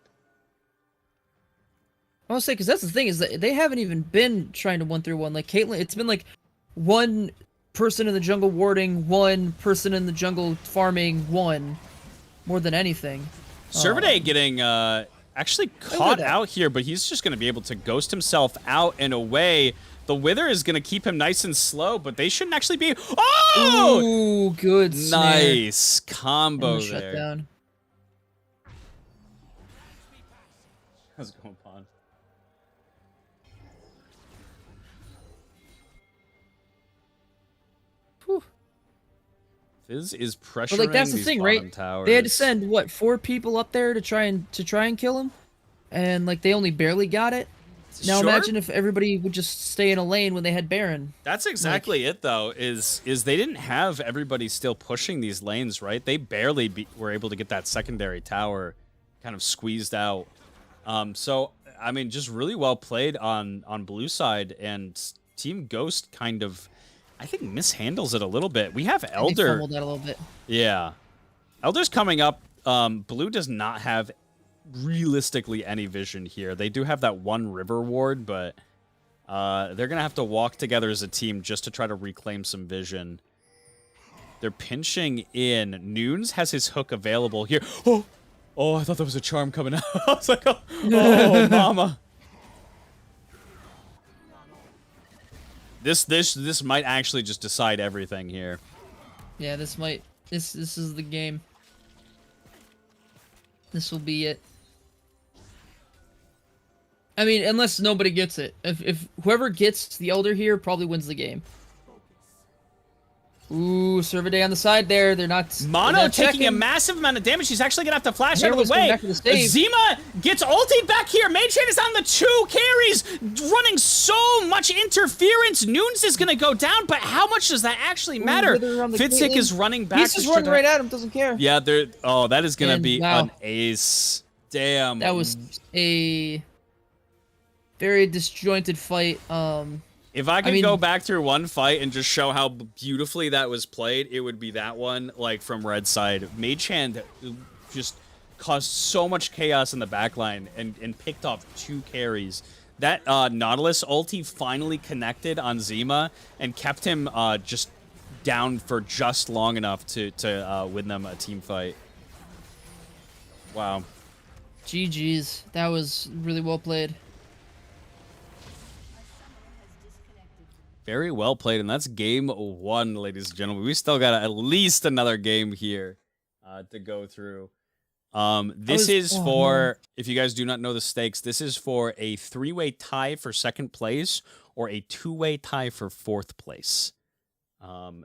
I want to say, because that's the thing, is that they haven't even been trying to 1-3-1. Like, Caitlyn, it's been like one person in the jungle warding, one person in the jungle farming, one, more than anything. Servade getting actually caught out here, but he's just going to be able to ghost himself out and away. The Wither is going to keep him nice and slow, but they shouldn't actually be... Oh! Ooh, good nice combo there. Shutdown. How's it going, Pond? Fizz is pressuring but like that's the these thing, right? towers. They had to send what 4 people up there to try and kill him, and like they only barely got it. Now imagine if everybody would just stay in a lane when they had Baron. That's exactly it, though. Is they didn't have everybody still pushing these lanes, right? They barely were able to get that secondary tower kind of squeezed out. So I mean, just really well played on blue side, and Team Ghost kind of, I think, mishandles it a little bit. We have Elder. They fumbled that a little bit. Yeah, Elder's coming up. Blue does not have realistically any vision here. They do have that one river ward, but they're gonna have to walk together as a team just to try to reclaim some vision. They're pinching in. Nunes has his hook available here. Oh, I thought that was a charm coming out. I was like, oh mama. This might actually just decide everything here. Yeah, this is the game. This will be it. I mean, unless nobody gets it. If whoever gets the Elder here probably wins the game. Ooh, Servade on the side there. They're not... Mono taking a massive amount of damage. He's actually going to have to flash out of the way. Zima gets ulted back here. Mage Hand is on the 2 carries, running so much interference. Nunes is going to go down, but how much does that actually matter? Fitzik is running back. He's just running right at him, doesn't care. Yeah, that is going to be an ace. Damn. That was a very disjointed fight. If I could go back through one fight and just show how beautifully that was played, it would be that one, like, from red side. Mage Hand just caused so much chaos in the backline and picked off 2 carries. That Nautilus ulti finally connected on Zima and kept him just down for just long enough to win them a team fight. Wow. GG's. That was really well played. Very well played, and that's game 1, ladies and gentlemen. We still got at least another game here to go through. This is for, if you guys do not know the stakes, this is for a 3-way tie for 2nd place or a 2-way tie for 4th place.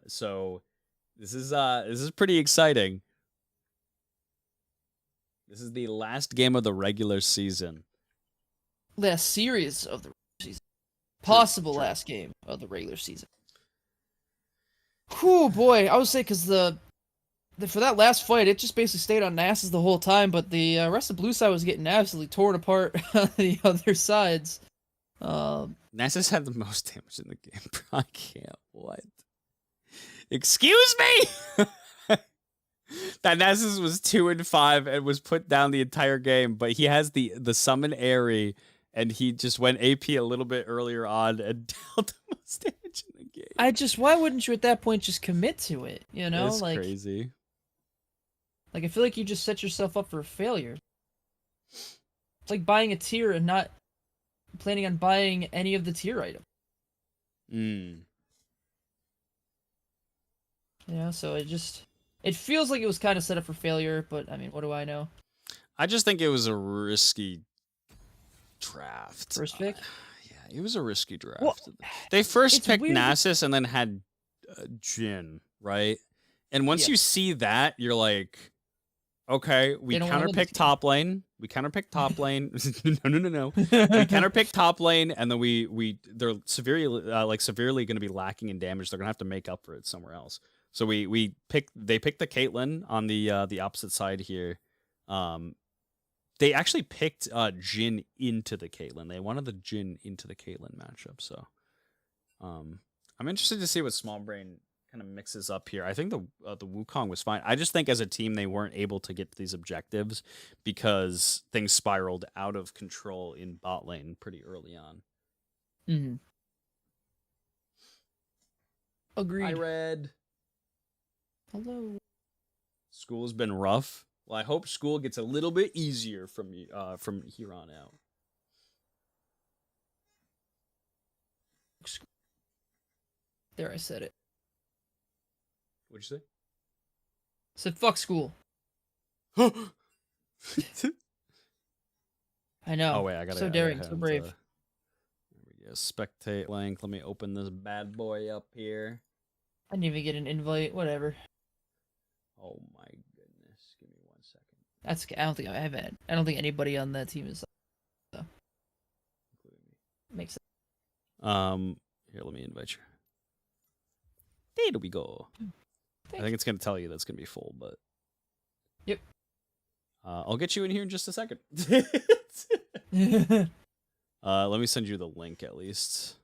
So this is pretty exciting. This is the last game of the regular season. Last series of the season. Possible last game of the regular season. Whew, boy. I would say because for that last fight, it just basically stayed on Nasus the whole time, but the rest of blue side was getting absolutely torn apart on the other sides. Nasus had the most damage in the game. I can't. What? Excuse me? That Nasus was 2-5 and was put down the entire game, but he has the summon Airy, and he just went AP a little bit earlier on and dealt the most damage in the game. Why wouldn't you at that point just commit to it? You know, it's crazy. Like, I feel like you just set yourself up for a failure. It's like buying a tier and not planning on buying any of the tier items. Yeah, so it feels like it was kind of set up for failure, but I mean, what do I know? I just think it was a risky draft. First pick? Yeah, it was a risky draft. Well, they first picked weird. Nasus and then had Jhin, right? And once you see that, you're like, Okay, we They don't wanna win counterpick this game. top lane. We counterpick top lane. No. We counterpick top lane, and then they're severely going to be lacking in damage. They're going to have to make up for it somewhere else. So they picked the Caitlyn on the opposite side here. They actually picked Jhin into the Caitlyn. They wanted the Jhin into the Caitlyn matchup. So, I'm interested to see what Small Brain kind of mixes up here. I think the Wukong was fine. I just think as a team they weren't able to get to these objectives because things spiraled out of control in bot lane pretty early on. Mm-hmm. Agreed. Hi, Red. Hello. School's been rough. Well, I hope school gets a little bit easier from here on out. There, I said it. What'd you I said fuck school. say? I know. Oh wait, I gotta. So daring, so brave. There we go. Spectate link. Let me open this bad boy up here. I didn't even get an invite. Whatever. Oh my goodness! Give me 1 second. That's. I don't think I have it. I don't think anybody on that team is. So. Including me. Makes sense. Here, let me invite you. There we go. I think it's gonna tell you that's gonna be full, but. Yep. I'll get you in here in just a second. Let me send you the link at least.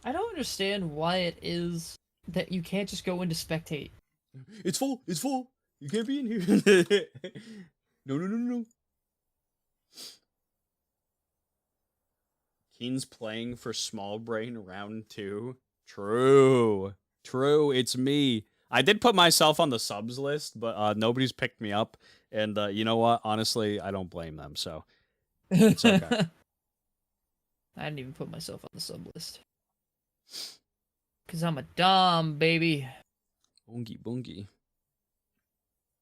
I don't understand why it is that you can't just go into spectate. It's full. It's full. You can't be in here. No. Keen's playing for Small Brain round 2. True. It's me. I did put myself on the subs list, but nobody's picked me up. And you know what? Honestly, I don't blame them. So it's okay. I didn't even put myself on the sub list. Because I'm a dom, baby. Bungie.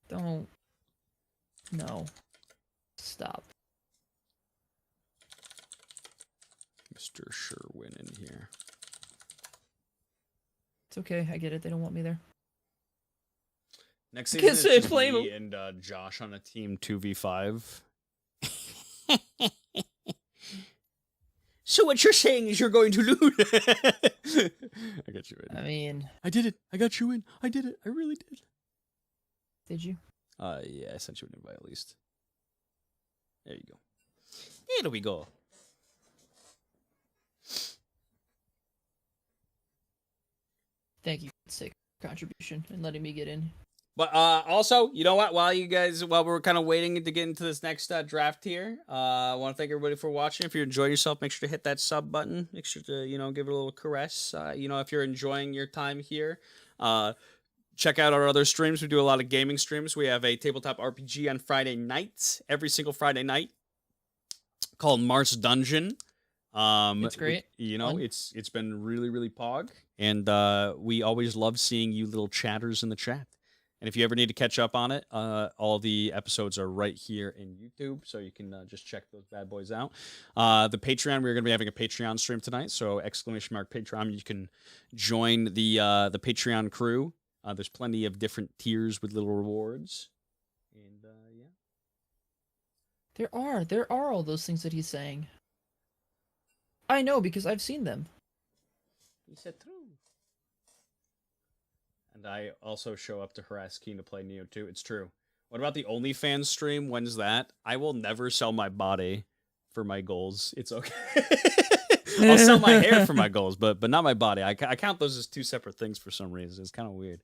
Don't. No. Stop. Mr. Sherwin in here. It's okay. I get it. They don't want me there. Next I season can't is say I just blame me and Josh on a team 2v5. So what you're saying is you're going to lose. I got you in. I mean, I did it. I got you in. I did it. I really did. did you? Yeah, I sent you an invite at least. There you go. There we go. Thank you for the sick contribution and letting me get in. But also, you know what? While we're kind of waiting to get into this next draft here, I want to thank everybody for watching. If you enjoyed yourself, make sure to hit that sub button. Make sure to give it a little caress. If you're enjoying your time here, check out our other streams. We do a lot of gaming streams. We have a tabletop RPG on Friday nights, every single Friday night, called Mars Dungeon. It's great. Fun. It's been really, really pog, and we always love seeing you little chatters in the chat. And if you ever need to catch up on it, all the episodes are right here in YouTube, so you can just check those bad boys out. The Patreon, we're going to be having a Patreon stream tonight, so ! Patreon. You can join the Patreon crew. There's plenty of different tiers with little rewards, and yeah. There are all those things that he's saying. I know because I've seen them. He said true. And I also show up to harass Keen to play Neo 2. It's true. What about the OnlyFans stream? When's that? I will never sell my body for my goals. It's okay. I'll sell my hair for my goals, but not my body. I count those as two separate things for some reason. It's kind of weird.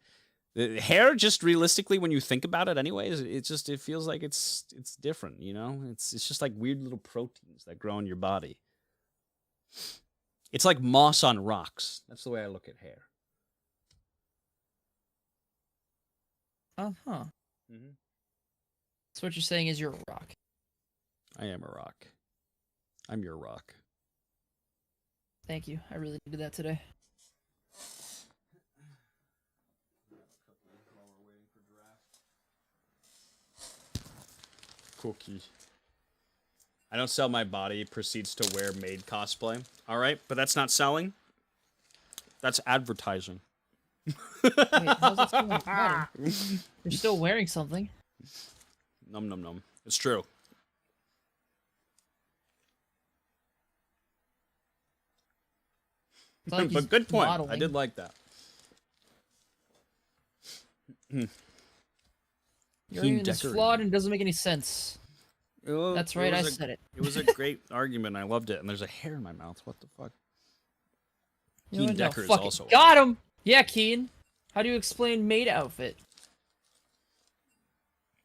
The hair, just realistically, when you think about it, anyways, it feels like it's different. It's just like weird little proteins that grow in your body. It's like moss on rocks. That's the way I look at hair. Uh-huh. Mm-hmm. So what you're saying is you're a rock. I am a rock. I'm your rock. Thank you. I really needed that today. Cookie. I don't sell my body. Proceeds to wear maid cosplay. All right, but that's not selling. That's advertising. Wait, how's that still matter? You're still wearing something. Num num num. It's true. It's not like he's But good point. I modeling. did like that. Your Team argument is decorating. flawed and doesn't make any sense. That's right, I said it. It was a great argument. I loved it. And there's a hair in my mouth. What the fuck? You know Keen what? No, Decker is fuck it. also Got him! Yeah, Keen. How do you explain maid outfit?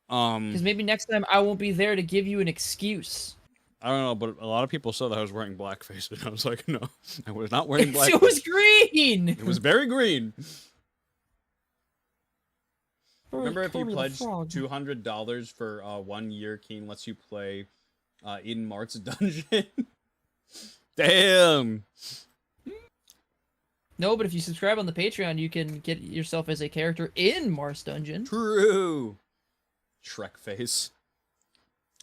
Because maybe next time I won't be there to give you an excuse. I don't know, but a lot of people said that I was wearing blackface, and I was like, no, I was not wearing blackface. It was green! It was very green. Or Remember if you Kermit the pledged Frog. $200 for 1 year, Keen lets you play Eden Mart's Dungeon? Damn! No, but if you subscribe on the Patreon, you can get yourself as a character in Mars Dungeon. True! Shrek face.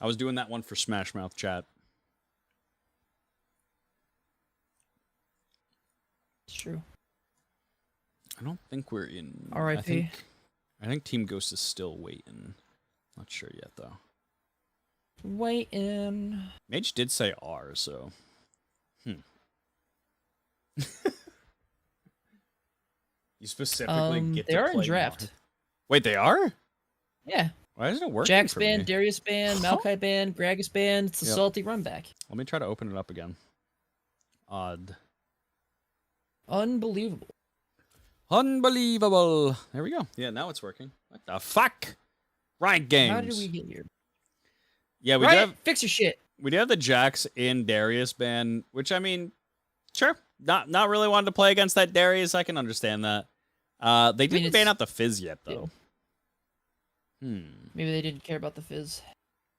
I was doing that one for Smash Mouth chat. It's true. I don't think we're in... R.I.P. I think Team Ghost is still waiting. Not sure yet, though. Waiting. Mage did say R, so... You specifically get they to are play in draft. Mar. Wait, they are? Yeah. Why isn't it working Jax for band, me? Darius band, Maokai band, Gragas band. It's a Yep. salty run back. Let me try to open it up again. Odd. Unbelievable. Unbelievable. There we go. Yeah, now it's working. What the fuck? Riot Games. How did we get here? Yeah, we Right, do have fix your shit. we do have the Jax in Darius ban, which I mean, sure. Not really wanting to play against that Darius. I can understand that. They didn't ban it's- out the Fizz yet though. Maybe they didn't care about the fizz.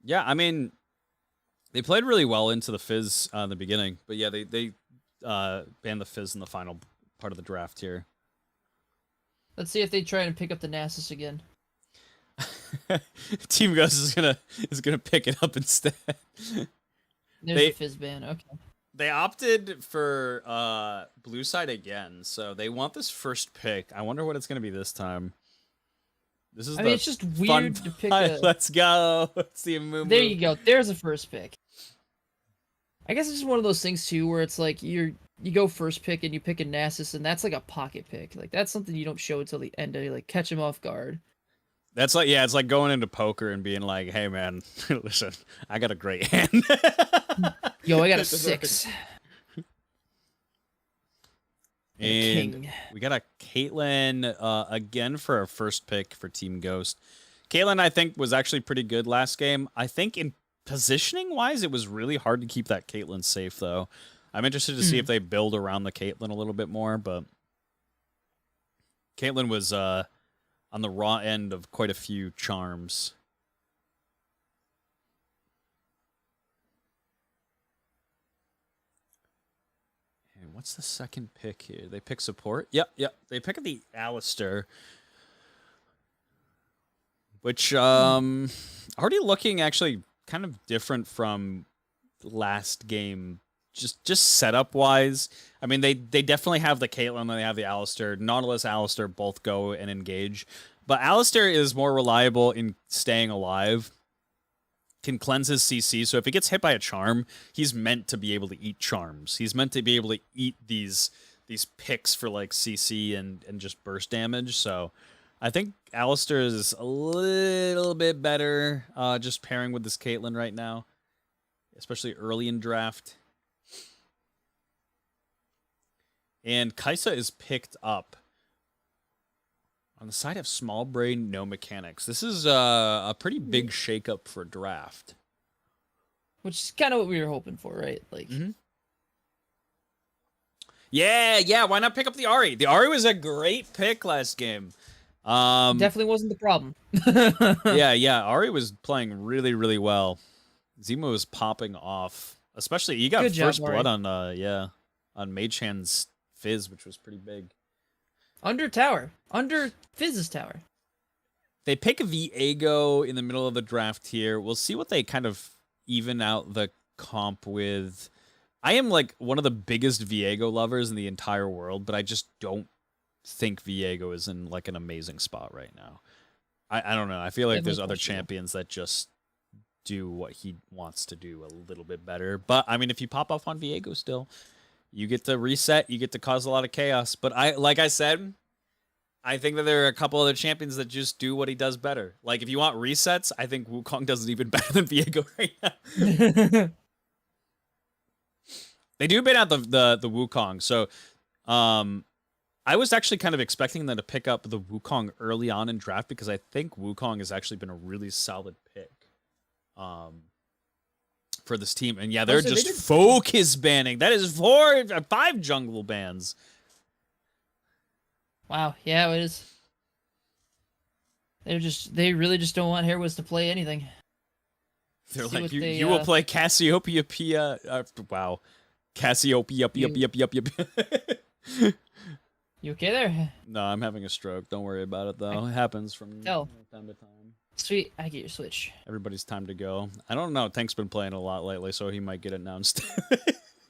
Yeah, I mean, they played really well into the Fizz in the beginning, but yeah, they banned the Fizz in the final part of the draft here. Let's see if they try and pick up the Nasus again. Team Ghost is gonna pick it up instead. There's They- the fizz ban. Okay. They opted for blue side again, so they want this first pick. I wonder what it's gonna be this time. This is I mean, the it's just fun weird to pick part. a... Let's go. Let's see a move. There you go. There's a first pick. I guess it's just one of those things too, where it's like you go first pick and you pick a Nasus, and that's like a pocket pick. Like that's something you don't show until the end to like catch him off guard. That's like it's like going into poker and being like, "Hey man, listen, I got a great hand." Yo, I got a 6. And King. we got a Caitlyn again for our first pick for Team Ghost. Caitlyn, I think, was actually pretty good last game. I think in positioning wise, it was really hard to keep that Caitlyn safe, though. I'm interested to see if they build around the Caitlyn a little bit more, but Caitlyn was on the raw end of quite a few charms. And what's the second pick here? They pick support? Yep. They pick the Alistair. Which, already looking actually kind of different from last game, just setup wise. I mean, they definitely have the Caitlyn and they have the Alistair. Nautilus, Alistair both go and engage. But Alistair is more reliable in staying alive. Can cleanse his CC, so if he gets hit by a charm, he's meant to be able to eat charms. He's meant to be able to eat these picks for like CC and just burst damage. So I think Alistair is a little bit better just pairing with this Caitlyn right now, especially early in draft. And Kaisa is picked up on the side of small brain, no mechanics. This is a pretty big shakeup for draft. Which is kind of what we were hoping for, right? Like, Yeah. Why not pick up the Ahri? The Ahri was a great pick last game. definitely wasn't the problem. Yeah. Ahri was playing really, really well. Zima was popping off. Especially, you got Good job, first blood Ahri. on Mage Hand's Fizz, which was pretty big. Under tower. Under Fizz's tower. They pick Viego in the middle of the draft here. We'll see what they kind of even out the comp with. I am like one of the biggest Viego lovers in the entire world, but I just don't think Viego is in like an amazing spot right now. I don't know. I feel like Definitely there's other questionable. champions that just do what he wants to do a little bit better. But I mean, if you pop off on Viego still, you get to reset, you get to cause a lot of chaos. But like I said, I think that there are a couple other champions that just do what he does better. Like if you want resets, I think Wukong does it even better than Viego right now. They do bait out the Wukong. So I was actually kind of expecting them to pick up the Wukong early on in draft because I think Wukong has actually been a really solid pick for this team. And yeah, they're just focus banning. That is 5 jungle bans. Wow, yeah, it is. They really just don't want Hairwiz to play anything. They're See like, what they, you will play Cassiopeia Pia. Wow. Cassiopeia. You okay there? No, I'm having a stroke. Don't worry about it, though. It happens from time to time. Sweet, I get your Switch. Everybody's time to go. I don't know. Tank's been playing a lot lately, so he might get it now instead.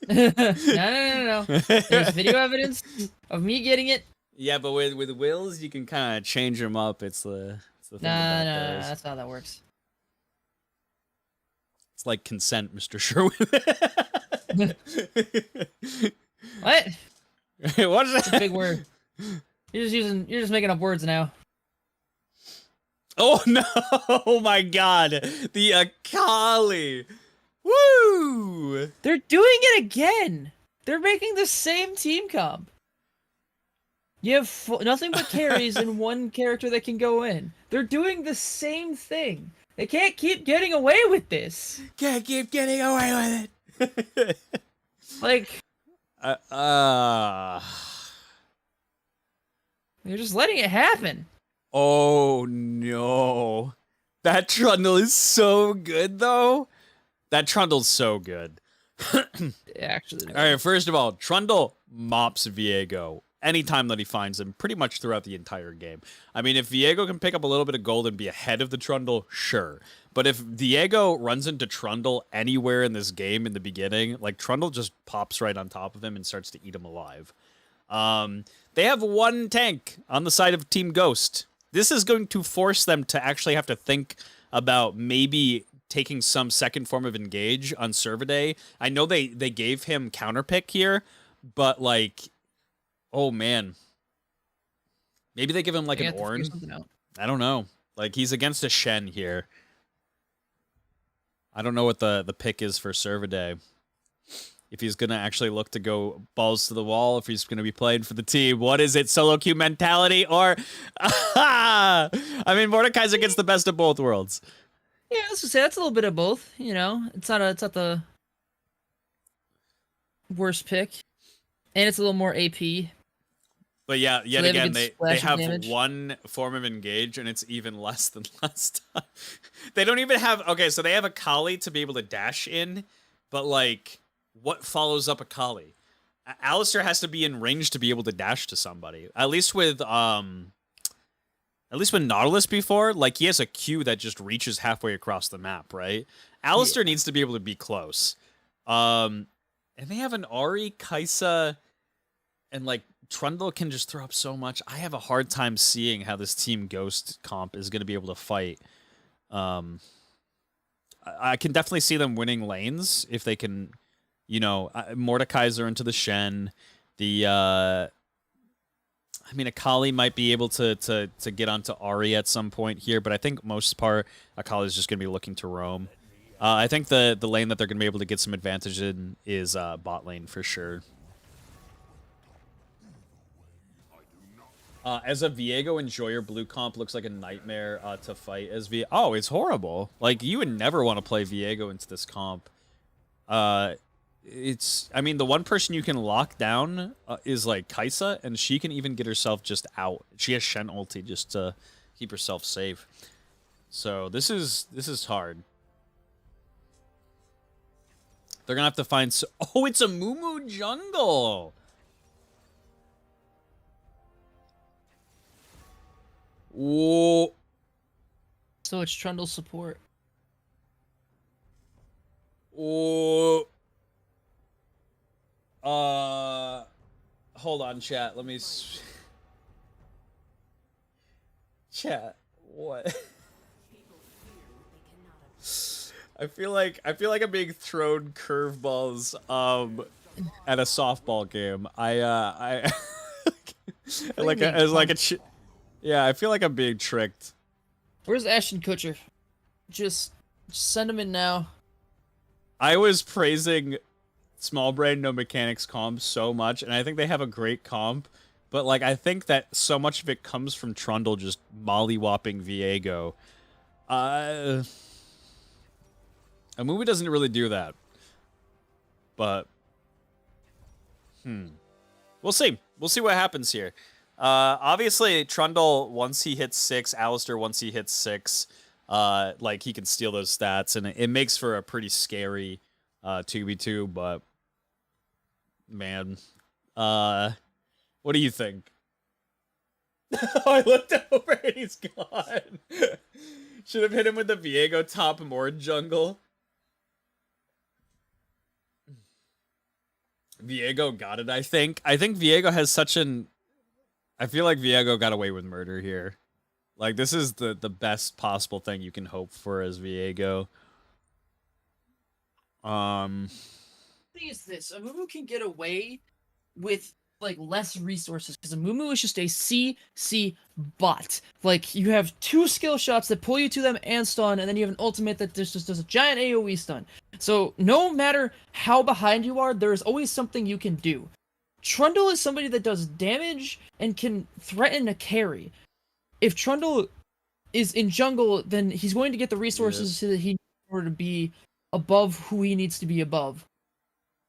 No. There's video evidence of me getting it. Yeah, but with wills, you can kind of change them up. It's the thing about No, those. that's not how that works. It's like consent, Mr. Sherwood. What? What is It's a that? big word. You're just making up words now. Oh no! Oh my God! The Akali. Woo! They're doing it again. They're making the same team comp. You have nothing but carries and one character that can go in. They're doing the same thing. They can't keep getting away with this. Can't keep getting away with it. Like, they're just letting it happen. Oh no. That Trundle is so good though. That Trundle's so good. Actually. All right, first of all, Trundle mops Viego anytime that he finds him, pretty much throughout the entire game. I mean, if Viego can pick up a little bit of gold and be ahead of the Trundle, sure. But if Viego runs into Trundle anywhere in this game in the beginning, like Trundle just pops right on top of him and starts to eat him alive. They have one tank on the side of Team Ghost. This is going to force them to actually have to think about maybe taking some second form of engage on Servaday. I know they gave him counterpick here, but like, oh man. Maybe they give him like an Ornn. I don't know. Like he's against a Shen here. I don't know what the pick is for Servaday. If he's going to actually look to go balls to the wall, if he's going to be playing for the team. What is it? Solo queue mentality? Or, I mean, Mordekaiser gets the best of both worlds. Yeah, let's just say that's a little bit of both. You know, it's not the worst pick, and it's a little more AP. But yeah, yet So again, they have damage. one form of engage, and it's even less than last time. They don't even have... Okay, so they have a Kali to be able to dash in, but, like, what follows up a Kali? Alistar has to be in range to be able to dash to somebody. At least with Nautilus before, like, he has a Q that just reaches halfway across the map, right? Alistar needs to be able to be close. And they have an Ahri, Kai'Sa, and, like, Trundle can just throw up so much. I have a hard time seeing how this Team Ghost comp is going to be able to fight. I can definitely see them winning lanes if they can, you know, Mordekaiser into the Shen. I mean, Akali might be able to get onto Ahri at some point here, but I think most part Akali is just going to be looking to roam. I think the lane that they're going to be able to get some advantage in is bot lane for sure. As a Viego enjoyer, blue comp looks like a nightmare to fight as Viego. Oh, it's horrible. Like, you would never want to play Viego into this comp. I mean, the one person you can lock down is, like, Kai'Sa, and she can even get herself just out. She has Shen ulti just to keep herself safe. So, this is hard. They're gonna have to find... Oh, it's a Mumu jungle! Whoa. So it's Trundle support. Oh. Hold on, chat. Let me... Chat. What? I feel like I'm being thrown curveballs at a softball game. I like a, as like a yeah, I feel like I'm being tricked. Where's Ashton Kutcher? Just send him in now. I was praising Small Brain No Mechanics comp so much, and I think they have a great comp, but like I think that so much of it comes from Trundle just mollywopping Viego. A movie doesn't really do that. But we'll see. We'll see what happens here. Obviously Trundle, once he hits 6, Alistair once he hits 6, like he can steal those stats, and it makes for a pretty scary 2v2, but man. What do you think? I looked over and he's gone. Should have hit him with the Viego top more jungle. Viego got it, I think. I think Viego has such an... I feel like Viego got away with murder here. Like, this is the best possible thing you can hope for as Viego. The thing is this, Amumu can get away with like less resources because Amumu is just a CC bot. Like, you have 2 skill shots that pull you to them and stun, and then you have an ultimate that just does a giant AoE stun. So no matter how behind you are, there is always something you can do. Trundle is somebody that does damage and can threaten a carry. If Trundle is in jungle, then he's going to get the resources so that he needs in order to be above who he needs to be above,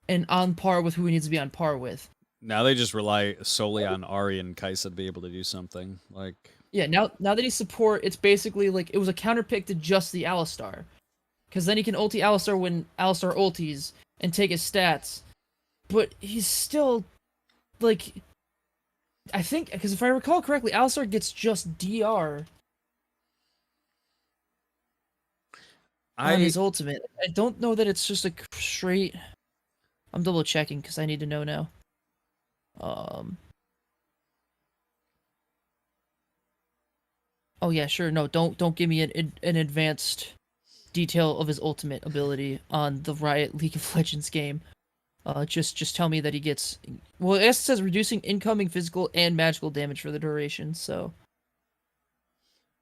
and on par with who he needs to be on par with. Now they just rely solely on Ari and Kaisa to be able to do something. Like, yeah, now that he's support, it's basically like it was a counterpick to just the Alistar. Because then he can ulti Alistar when Alistar ultis and take his stats. But he's still, like... I think, because if I recall correctly, Alistar gets just DR on his ultimate. I don't know that it's just a straight... I'm double checking because I need to know now. Oh yeah, sure. No, don't give me an advanced detail of his ultimate ability on the Riot League of Legends game. Just tell me that he gets... Well, I guess it says reducing incoming physical and magical damage for the duration, so...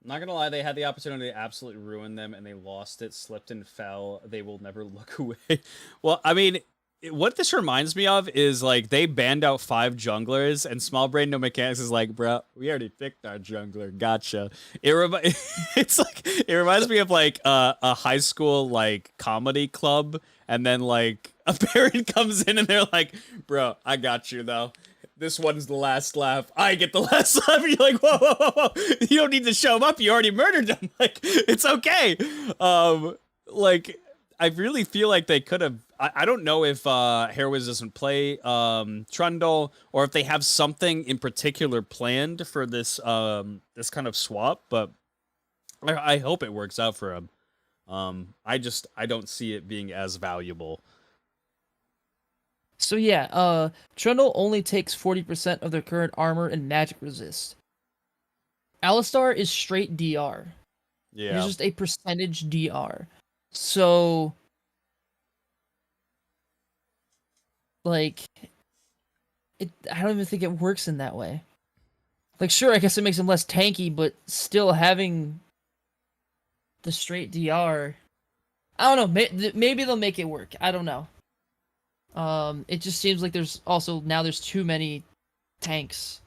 I'm not gonna lie, they had the opportunity to absolutely ruin them, and they lost it, slipped and fell. They will never look away. Well, I mean, what this reminds me of is, like, they banned out 5 junglers, and Small Brain No Mechanics is like, bro, we already picked our jungler, gotcha. It's like, it reminds me of, like, a high school, like, comedy club, and then, like, a parent comes in and they're like, bro, I got you, though. This one's the last laugh. I get the last laugh. You're like, whoa, whoa, whoa, whoa. You don't need to show him up. You already murdered him. Like, it's okay. Like, I really feel like they could have... I don't know if Hairwiz doesn't play Trundle, or if they have something in particular planned for this this kind of swap, but I hope it works out for him. I don't see it being as valuable. So yeah, Trundle only takes 40% of their current armor and magic resist. Alistar is straight DR. Yeah. He's just a percentage DR. So... like, I don't even think it works in that way. Like, sure, I guess it makes him less tanky, but still having the straight DR... I don't know, maybe they'll make it work. I don't know. It just seems like there's too many tanks.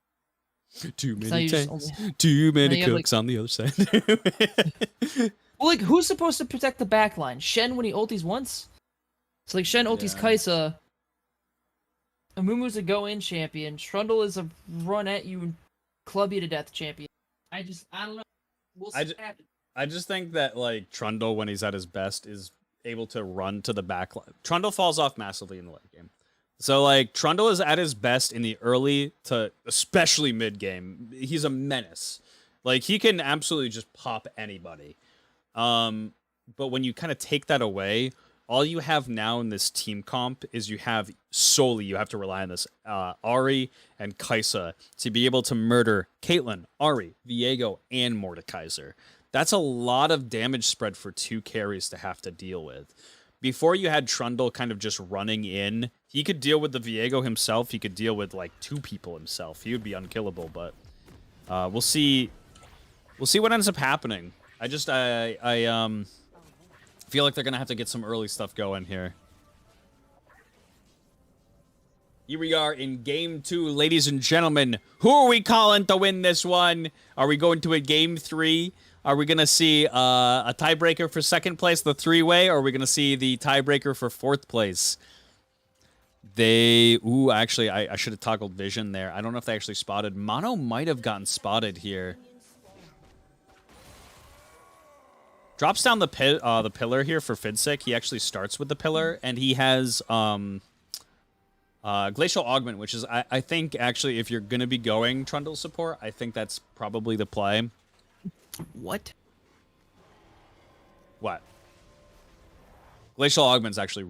Too many tanks. Too many cooks on the other side. Well, like, who's supposed to protect the backline? Shen when he ultis once? So, like, Shen ultis Kaisa. Amumu's a go-in champion. Trundle is a run-at-you and club you to death champion. I don't know. We'll see what happens. I just think that, like, Trundle, when he's at his best, is able to run to the back line. Trundle falls off massively in the late game. So, like, Trundle is at his best in the early to especially mid game. He's a menace. Like, he can absolutely just pop anybody. But when you kind of take that away, all you have now in this team comp is you have to rely on this Ari and Kaisa to be able to murder Caitlyn, Ari, Viego, and Mordekaiser. That's a lot of damage spread for 2 carries to have to deal with. Before you had Trundle kind of just running in, he could deal with the Viego himself. He could deal with like 2 people himself. He would be unkillable, but we'll see. We'll see what ends up happening. I feel like they're gonna have to get some early stuff going here. Here we are in game 2, ladies and gentlemen. Who are we calling to win this one? Are we going to a game 3? Are we gonna see a tiebreaker for 2nd place, the 3-way, or are we gonna see the tiebreaker for 4th place? Actually, I should have toggled vision there. I don't know if they actually spotted. Mono might have gotten spotted here. Drops down the pillar here for Fidsec. He actually starts with the pillar, and he has Glacial Augment, which is, I think, actually, if you're going to be going Trundle support, I think that's probably the play. What? What? Glacial Augment's actually...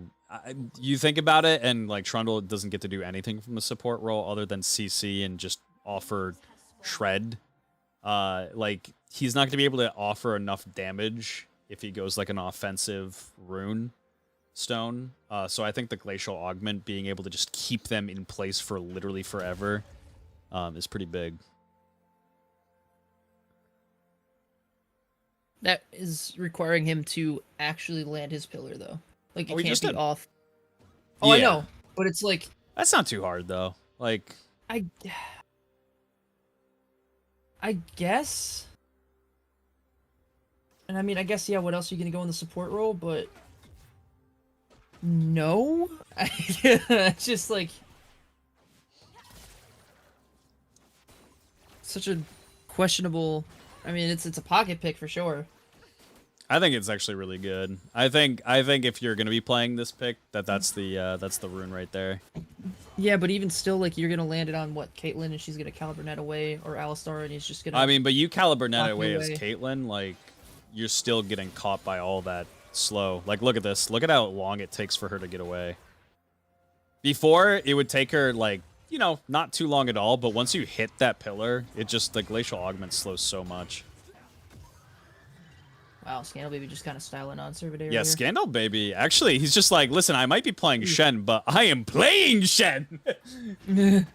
you think about it, and like Trundle doesn't get to do anything from the support role other than CC and just offer Shred. Like, he's not going to be able to offer enough damage if he goes like an offensive rune stone. So I think the Glacial Augment being able to just keep them in place for literally forever is pretty big. That is requiring him to actually land his pillar, though. Like, it can't be off. Oh, yeah. I know, but it's like... That's not too hard, though. Like... I guess... And I mean, I guess, yeah, what else are you going to go in the support role, but... No? It's just, like... Such a questionable... I mean, it's a pocket pick for sure. I think it's actually really good. I think if you're gonna be playing this pick, that's the rune right there. Yeah, but even still, like, you're gonna land it on what, Caitlyn, and she's gonna Caliber Net away, or Alistar, and he's just gonna. I mean, but you Caliber Net away as Caitlyn, like, you're still getting caught by all that slow. Like, look at this. Look at how long it takes for her to get away. Before, it would take her, like, you know, not too long at all, but once you hit that pillar, it just, the Glacial Augment slows so much. Wow, Scandal Baby just kind of styling on Servader. Yeah, Scandal Baby. Actually, he's just like, listen, I might be playing Shen, but I am playing Shen! You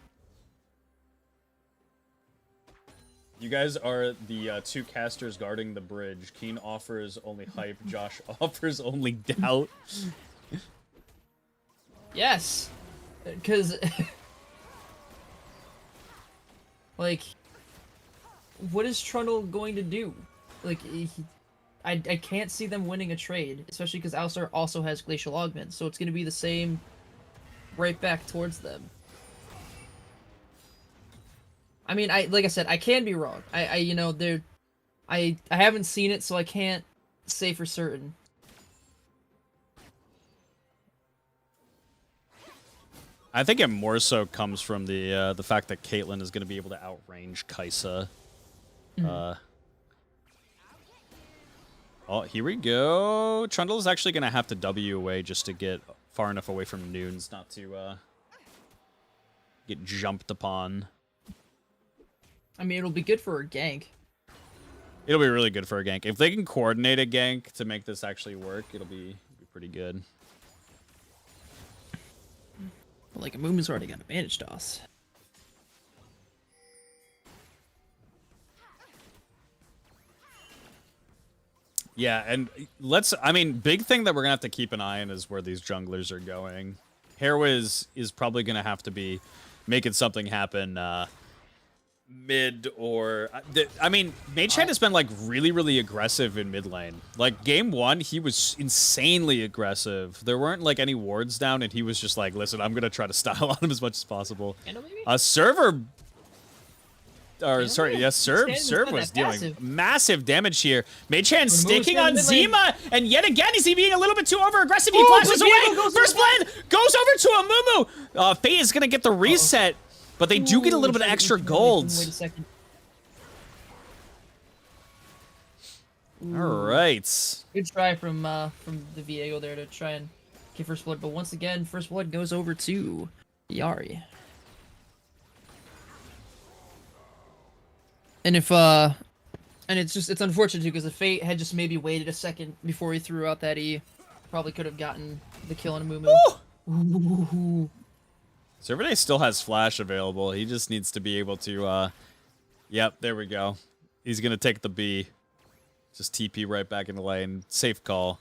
guys are the 2 casters guarding the bridge. Keen offers only hype. Josh offers only doubt. Yes! Because... like... What is Trundle going to do? Like, I can't see them winning a trade, especially because Alistar also has Glacial Augment, so it's going to be the same right back towards them. I mean, like I said, I can be wrong. You know, I haven't seen it, so I can't say for certain. I think it more so comes from the fact that Caitlyn is going to be able to outrange Kaisa. Oh, here we go. Trundle is actually going to have to W away just to get far enough away from Noons not to get jumped upon. I mean, it'll be good for a gank. It'll be really good for a gank. If they can coordinate a gank to make this actually work, it'll be pretty good. But like, Amuumu's already got a bandage toss. Yeah, and I mean, big thing that we're going to have to keep an eye on is where these junglers are going. Hairwiz is probably going to have to be making something happen mid or... I mean, Mage-Hand has been, like, really, really aggressive in mid lane. Like, game 1, he was insanely aggressive. There weren't, like, any wards down, and he was just like, listen, I'm going to try to style on him as much as possible. Server... Or, sorry, yes, Serve was dealing massive damage here. Mage-Hand staking on Zima, and yet again, is he being a little bit too over-aggressive? He flashes away! First blood goes over to Amuumu! Fate is gonna get the reset, but they do get a little bit of extra gold. Wait a second. All right. Good try from the Viego there to try and get first blood, but once again, first blood goes over to Yari. And if and it's unfortunate too, because if Fate had just maybe waited a second before he threw out that E, probably could have gotten the kill on a Moo Moo. Servade still has flash available. He just needs to be able to, yep, there we go. He's going to take the B. Just TP right back in the lane. Safe call.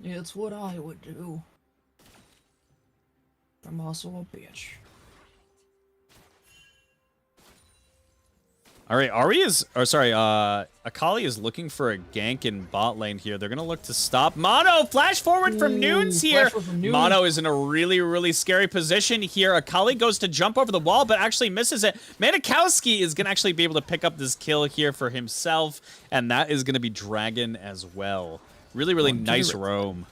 It's what I would do. I'm also a bitch. All right, Akali is looking for a gank in bot lane here. They're going to look to stop. Mono, flash forward from Noons here. Mono is in a really, really scary position here. Akali goes to jump over the wall, but actually misses it. Manikowski is going to actually be able to pick up this kill here for himself, and that is going to be Dragon as well. Really, really nice roam.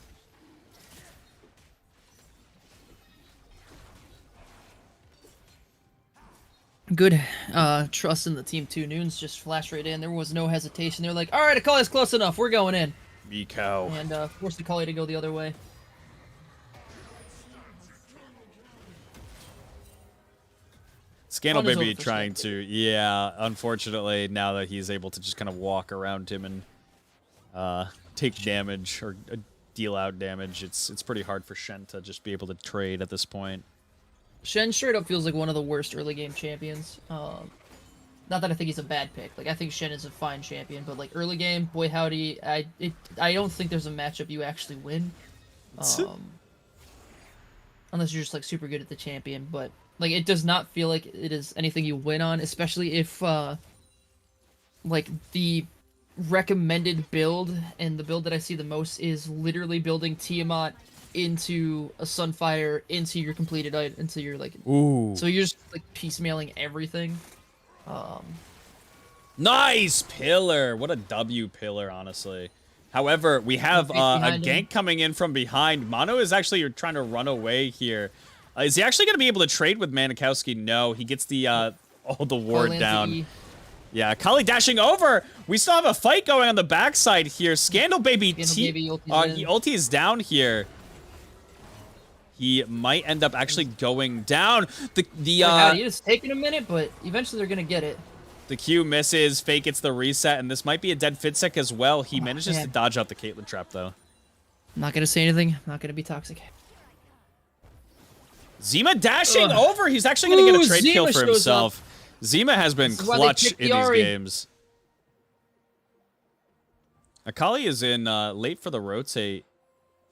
Good trust in the team too. Noons just flashed right in. There was no hesitation. They're like, all right, Akali's close enough. We're going in. Miko. And forced Akali to go the other way. Scandal Baby trying to, yeah, unfortunately, now that he's able to just kind of walk around him and take damage or deal out damage, it's pretty hard for Shen to just be able to trade at this point. Shen straight up feels like one of the worst early game champions. Not that I think he's a bad pick. Like, I think Shen is a fine champion, but like early game, boy howdy, I don't think there's a matchup you actually win. Unless you're just like super good at the champion, but like it does not feel like it is anything you win on, especially if like the recommended build and the build that I see the most is literally building Tiamat into a Sunfire into your completed item, into your like. Ooh. So you're just like piecemealing everything. Nice pillar. What a W pillar, honestly. However, we have a gank coming in from behind. Mono is actually trying to run away here. Is he actually going to be able to trade with Manikowski? No, he gets the the ward down. Yeah, Akali dashing over. We still have a fight going on the backside here. Scandal Baby, he ulti is down here. He might end up actually going down. It is taking a minute, but eventually they're gonna get it. The Q misses. Fake gets the reset, and this might be a dead Fitsec as well. He manages to dodge out the Caitlyn trap, though. I'm not gonna say anything. I'm not gonna be toxic. Zima dashing over. He's actually gonna get a trade kill for himself. Zima has been clutch in these games. Akali is in late for the rotate.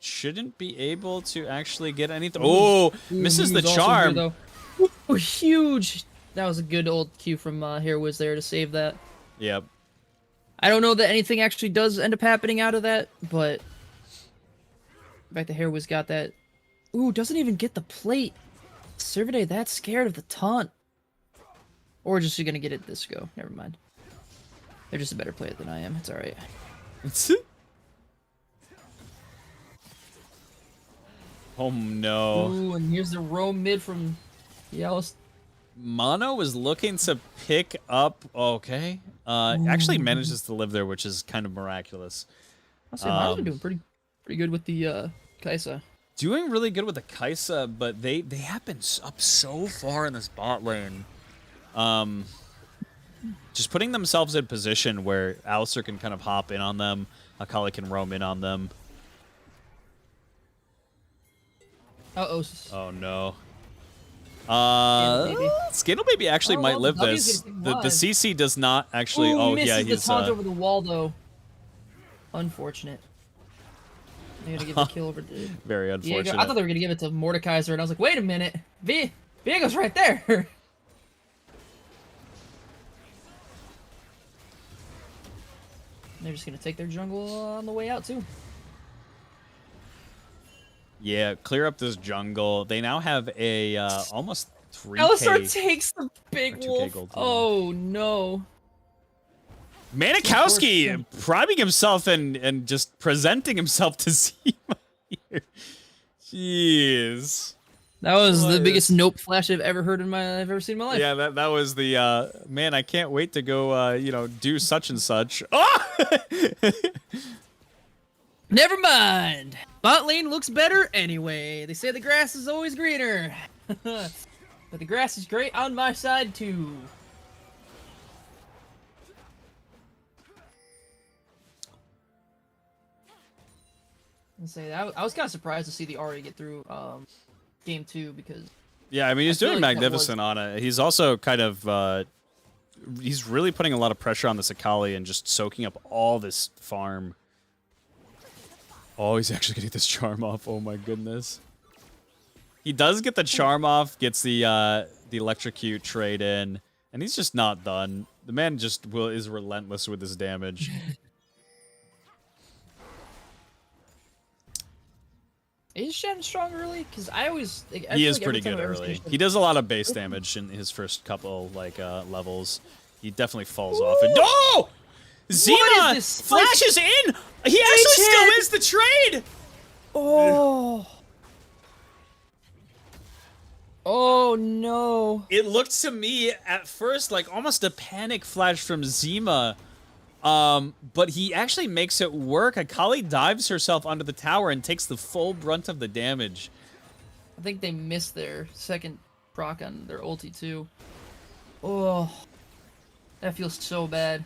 Shouldn't be able to actually get anything. Oh, misses the charm. Ooh, huge. That was a good old cue from Here was there to save that. Yep. I don't know that anything actually does end up happening out of that, but back to Here was got that. Ooh, doesn't even get the plate. Servade that scared of the taunt. Or just gonna get it this go. Never mind. They're just a better player than I am. It's alright. Oh no. Ooh, and here's the roam mid from Yellows. Mono is looking to pick up. Okay. Actually manages to live there, which is kind of miraculous. I'll say Mono's been doing pretty good with the Kaisa. Doing really good with the Kaisa, but they have been up so far in this bot lane. Just putting themselves in position where Alistar can kind of hop in on them. Akali can roam in on them. Uh-oh. Oh, no. Scandal Baby actually might live this. The CC does not actually... Ooh, yeah, he's... the taunt over the wall, though. Unfortunate. They're gonna give the kill over to... Very unfortunate. I thought they were gonna give it to Mordekaiser, and I was like, wait a minute. Viego's right there. They're just gonna take their jungle on the way out, too. Yeah, clear up this jungle. They now have a almost 3K. Alistar takes the big wolf. Oh no. Manikowski priming himself and just presenting himself to Zima here. Jeez. That was the What biggest is- nope flash I've ever seen in my life. Yeah, that was the man. I can't wait to go. Do such and such. Oh! Never mind. Bot lane looks better anyway. They say the grass is always greener. But the grass is great on my side too. I was kind of surprised to see the Ahri get through game 2 because Yeah, I mean he's I feel doing like that magnificent on it. He's also kind of he's really putting a lot of pressure on this Akali and just soaking up all this farm. Oh, he's actually getting this charm off. Oh my goodness. He does get the charm off, gets the electrocute trade in, and he's just not done. The man just is relentless with his damage. is Shen strong early? Because I always I He feel is like pretty every time good I've ever seen early. Shen- He does a lot of base damage in his first couple levels. He definitely falls off. And oh! Zima What is this? flashes in! He actually still wins the trade! Oh. Oh no. It looked to me at first like almost a panic flash from Zima. But he actually makes it work. Akali dives herself onto the tower and takes the full brunt of the damage. I think they missed their second proc on their ulti too. Oh. That feels so bad.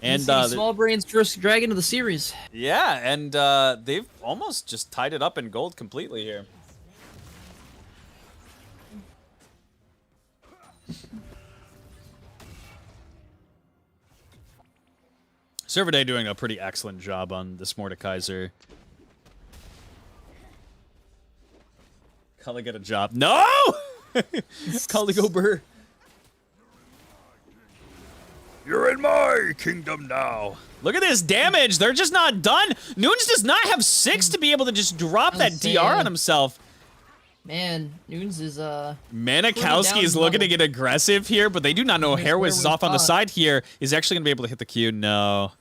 And Small Brain's first dragon of the series. yeah, and they've almost just tied it up in gold completely here. Serverday doing a pretty excellent job on this Mordekaiser. Cully get a job. No! Cully go burr. You're in my kingdom now. Look at this damage. They're just not done. Nunes does not have 6 to be able to just drop that DR on himself. Man, Nunes is Manikowski is looking to get aggressive here, but they do not know Hairwiz is off on the side here. Is actually going to be able to hit the Q. No.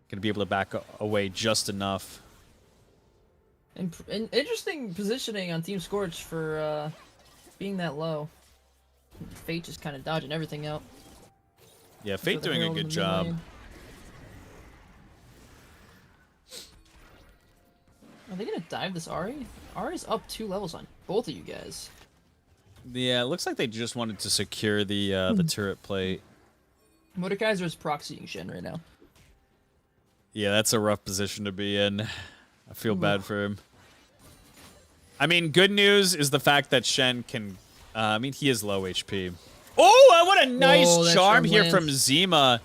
Going to be able to back away just enough. an interesting positioning on Team Scorch for being that low. Fate just kind of dodging everything out. Yeah, Fate doing a good job. Are they gonna dive this Ahri? Ahri's up 2 levels on both of you guys. Yeah, it looks like they just wanted to secure the turret plate. Mordekaiser is proxying Shen right now. Yeah, that's a rough position to be in. I feel bad for him. I mean, good news is the fact that Shen can... I mean, he is low HP. Oh, what a nice charm here from Zima.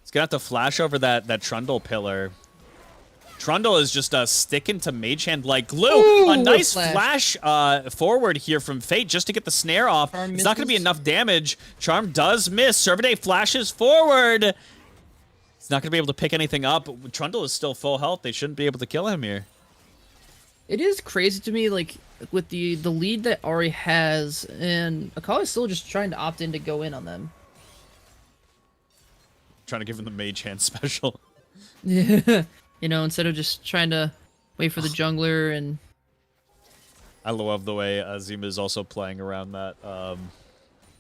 He's going to have to flash over that Trundle pillar. Trundle is just sticking to Mage Hand like glue. Ooh, a nice flash forward here from Fate just to get the snare off. It's not going to be enough damage. Charm does miss. Servaday flashes forward. He's not going to be able to pick anything up. Trundle is still full health. They shouldn't be able to kill him here. It is crazy to me, like, with the lead that Ahri has, and Akali's still just trying to opt in to go in on them. Trying to give him the Mage Hand special. Yeah. You know, instead of just trying to wait for the jungler and... I love the way Zima is also playing around that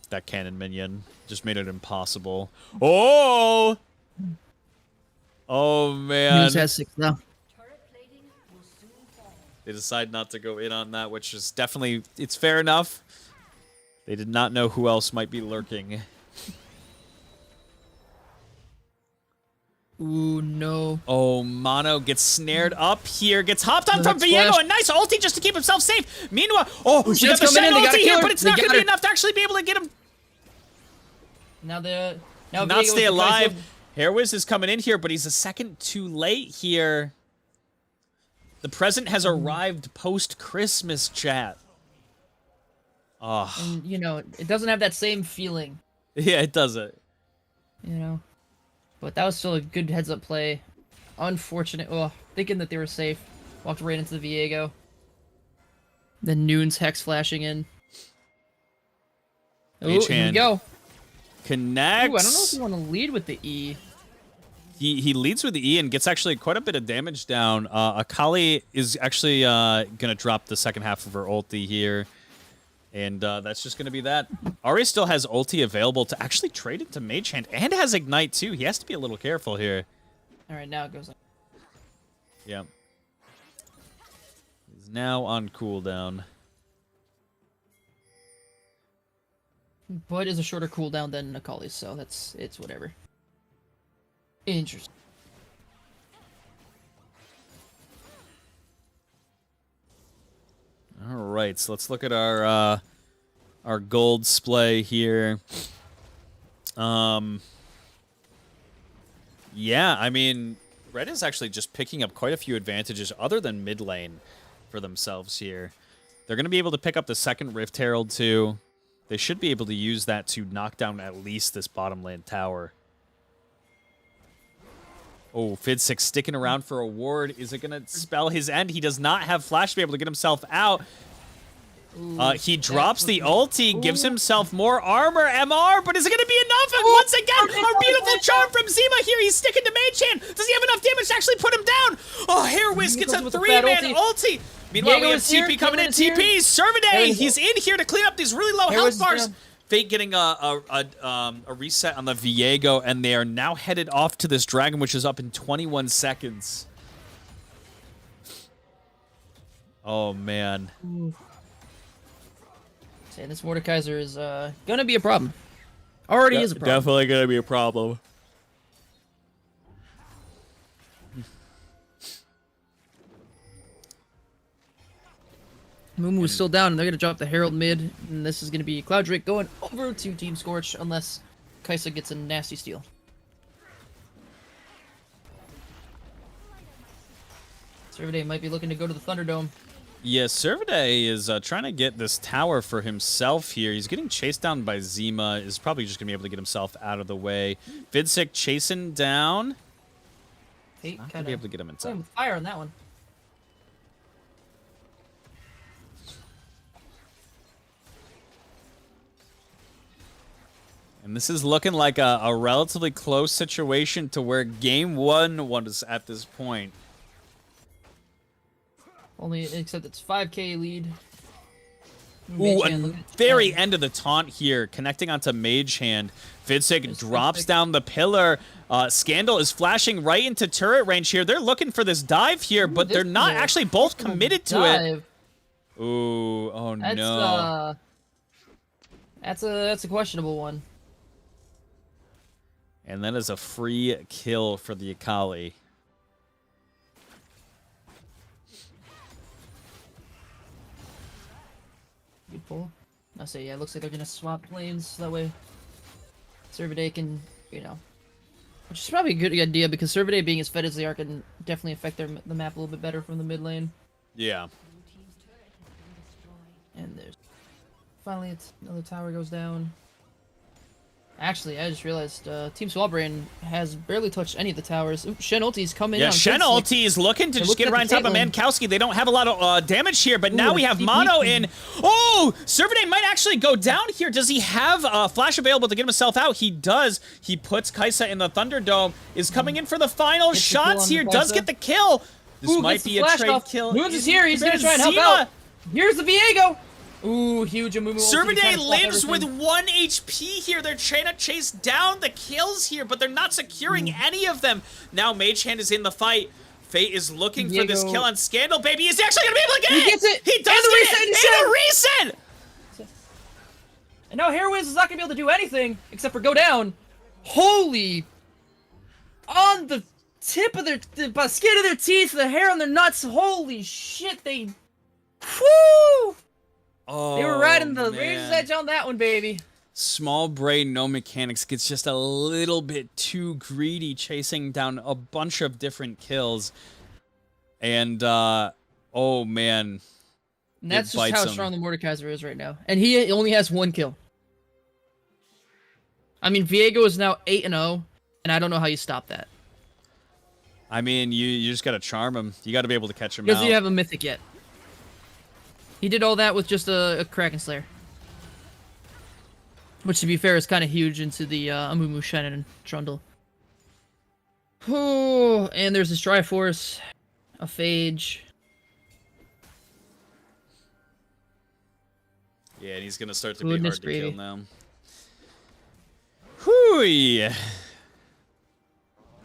that cannon minion. Just made it impossible. Oh! Oh, man. Nunes has 6 now. They decide not to go in on that, which is definitely... It's fair enough. They did not know who else might be lurking. Ooh, no. Oh, Mono gets snared up here. Gets hopped on from Viego. A nice ulti just to keep himself safe. Meanwhile... Oh, we got the Shen ulti here, but it's not going to be enough to actually be able to get him... Now the... Not stay alive. Hairwiz is coming in here, but he's a second too late here. The present has arrived post-Christmas, chat. Oh. And, you know, it doesn't have that same feeling. Yeah, it doesn't. You know? But that was still a good heads-up play. Unfortunate. Oh, thinking that they were safe. Walked right into the Viego. Then Nunes Hex flashing in. Oh, here we go. Connects. Ooh, I don't know if you want to lead with the E. He leads with the E and gets actually quite a bit of damage down. Akali is actually gonna drop the second half of her ulti here. And that's just gonna be that. Ari still has ulti available to actually trade into Mage Hand and has Ignite too. He has to be a little careful here. Alright, now it goes on. Yeah. He's now on cooldown. But is a shorter cooldown than Akali's, so it's whatever. Interesting. All right, so let's look at our gold splay here. Yeah, I mean, Red is actually just picking up quite a few advantages other than mid lane for themselves here. They're going to be able to pick up the second Rift Herald too. They should be able to use that to knock down at least this bottom lane tower. Oh, Fid6 sticking around for a ward. Is it going to spell his end? He does not have flash to be able to get himself out. He drops the ulti, gives himself more armor, MR, but is it going to be enough? And once again, a beautiful charm from Zima here. He's sticking to Mage Hand. Does he have enough damage to actually put him down? Oh, Hair Whisk gets a 3-man ulti. Meanwhile, we have TP coming in. TP, Servade, he's in here to clean up these really low health bars. Fate getting a reset on the Viego, and they are now headed off to this dragon, which is up in 21 seconds. Oh, man. Saying this Mordekaiser is gonna be a problem. Already is a problem. Definitely gonna be a problem. Mumu is still down, and they're gonna drop the Herald mid, and this is gonna be Cloud Drake going over to Team Scorch unless Kaisa gets a nasty steal. Servade might be looking to go to the Thunderdome. Yeah, Servade is trying to get this tower for himself here. He's getting chased down by Zima. Is probably just going to be able to get himself out of the way. Fid6 chasing down. Fate Not going to be able to get him inside. with fire on that one. And this is looking like a relatively close situation to where game one was at this point. Only, except it's 5k lead. Ooh, and very end of the taunt here, connecting onto Mage Hand. Fid6 drops down the pillar. Scandal is flashing right into turret range here. They're looking for this dive here, but they're not actually both committed to it. Ooh, oh no. That's a questionable one. And that is a free kill for the Akali. Good pull. I say, yeah, it looks like they're gonna swap lanes, that way Servade can, you know, which is probably a good idea because Servade being as fed as they are can definitely affect the map a little bit better from the mid lane. Yeah. And there's finally another tower goes down. Actually, I just realized Team Swallbrain has barely touched any of the towers. Ooh, Shen ulti's coming in. Yeah, Shen ulti is looking to just get right on top of Mankowski. They don't have a lot of damage here, but now we have Mono in. Oh, Servade might actually go down here. Does he have Flash available to get himself out? He does. He puts Kaisa in the Thunderdome. Is coming in for the final shots here. Does get the kill. This might be a trade kill. Moons is here. He's going to try and help out. Here's the Viego. Ooh, huge Amumu. Servade lives with 1 HP here. They're trying to chase down the kills here, but they're not securing any of them. Now Mage Hand is in the fight. Fate is looking for this kill on Scandal, baby. He's actually going to be able to get it. He gets it. He does get it. And a reset. And now Hairwiz is not going to be able to do anything except for go down. Holy. On the tip of their, the skin of their teeth, the hair on their nuts. Holy shit, they... Whoo! Oh, they were riding the razor's edge on that one, baby. Small brain, no mechanics, gets just a little bit too greedy, chasing down a bunch of different kills. And, oh man. And that's just how strong the Mordekaiser is right now. And he only has 1 kill. I mean, Viego is now 8-0, and I don't know how you stop that. I mean, you just gotta charm him. You gotta be able to catch him out. He doesn't have a mythic yet. He did all that with just a Kraken Slayer. Which, to be fair, is kind of huge into the Amumu, Shen, and Trundle. Oh, and there's this Triforce, a Phage. Yeah, and he's gonna start to Goodness be hard to kill gravy. now. Whoo!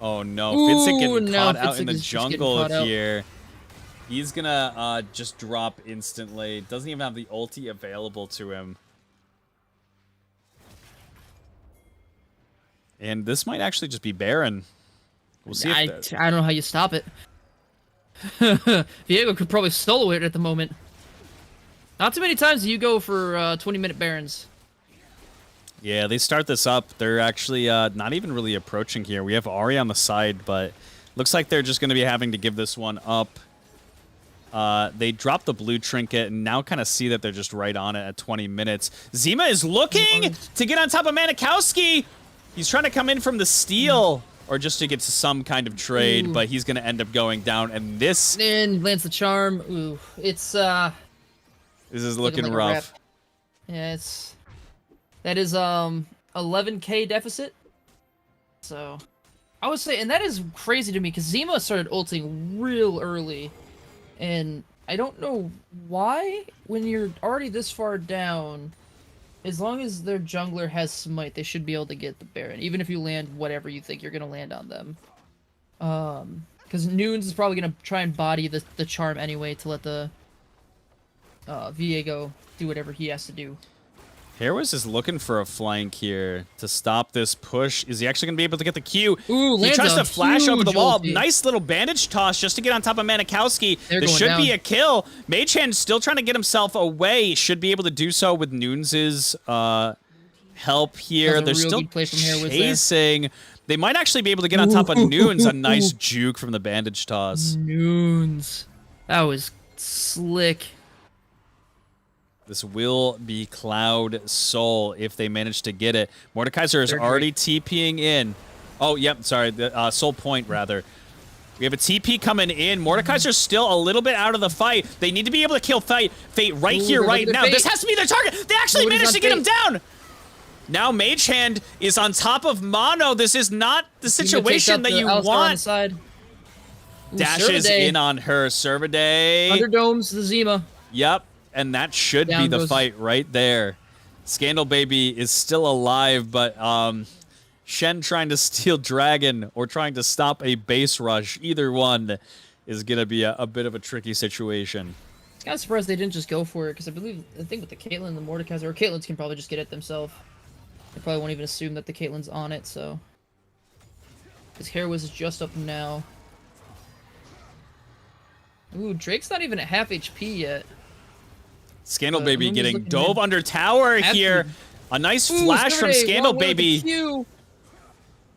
Oh no, Vincent Ooh, getting no, caught out in Vincent the is just getting jungle caught out. here. He's gonna just drop instantly. Doesn't even have the ulti available to him. And this might actually just be Baron. We'll see I if don't know how you stop it. Viego could probably solo it at the moment. Not too many times do you go for 20-minute Barons. Yeah, they start this up. They're actually not even really approaching here. We have Ahri on the side, but looks like they're just going to be having to give this one up. They drop the blue trinket and now kind of see that they're just right on it at 20 minutes. Zima is looking to get on top of Manikowski. He's trying to come in from the steal or just to get to some kind of trade, but he's going to end up going down. And this... And lands the charm. Ooh, it's... This is looking like a rough. wrap. Yeah, it's... That is 11k deficit. So I would say, and that is crazy to me because Zima started ulting real early, and I don't know why. When you're already this far down, as long as their jungler has smite, they should be able to get the Baron, even if you land whatever you think you're gonna land on them. Because Nunes is probably gonna try and body the charm anyway to let the Viego do whatever he has to do. Harris is looking for a flank here to stop this push. Is he actually going to be able to get the Q? Ooh, he tries to flash over the wall. Ulti. Nice little bandage toss just to get on top of Manikowski. This should be a kill. Mage-Hand still trying to get himself away. Should be able to do so with Nunes' help here. They're still chasing. They might actually be able to get on top of Nunes. A nice juke from the bandage toss. Nunes. That was slick. This will be Cloud Soul if they manage to get it. Mordekaiser is already TPing in. Oh, yep, sorry. The Soul Point, rather. We have a TP coming in. Mordekaiser's still a little bit out of the fight. They need to be able to kill Fate right here, right now. This has to be their target. They actually managed to get him down. Now Mage Hand is on top of Mono. This is not the situation that you want. Dashes in on her. Servaday. Underdomes the Zima. Yep. And that should be the fight right there. Scandal Baby is still alive, but Shen trying to steal Dragon or trying to stop a base rush, either one is going to be a bit of a tricky situation. I'm kind of surprised they didn't just go for it, because I think with the Caitlyn and the Mordekaiser, or Caitlyn's can probably just get it themselves. They probably won't even assume that the Caitlyn's on it, so... His hair was just up now. Ooh, Drake's not even at half HP yet. Scandal Baby getting dove under tower here. A nice flash from Scandal Baby.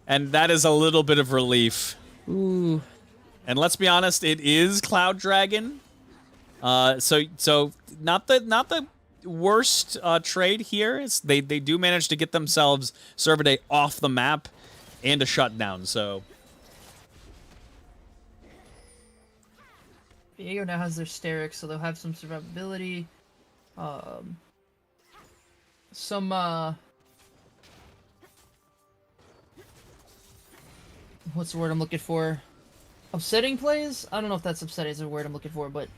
And that is a little bit of relief. Ooh. And let's be honest, it is Cloud Dragon. So not the worst trade here. They do manage to get themselves Servaday off the map and a shutdown, so... Viego now has their Sterix, so they'll have some survivability. What's the word I'm looking for? Upsetting plays? I don't know if that's upsetting is the word I'm looking for, but...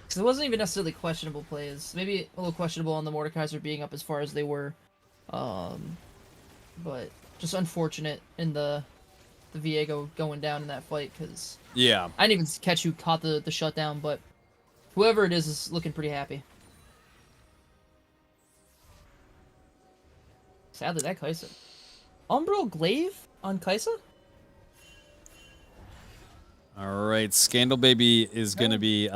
Because it wasn't even necessarily questionable plays. Maybe a little questionable on the Mordekaiser being up as far as they were. But just unfortunate in the Viego going down in that fight, because... Yeah. I didn't even catch who caught the shutdown, but... Whoever it is looking pretty happy. Sadly, that Kai'Sa. Umbral Glaive on Kai'Sa? Alright, Scandal Baby is going to be,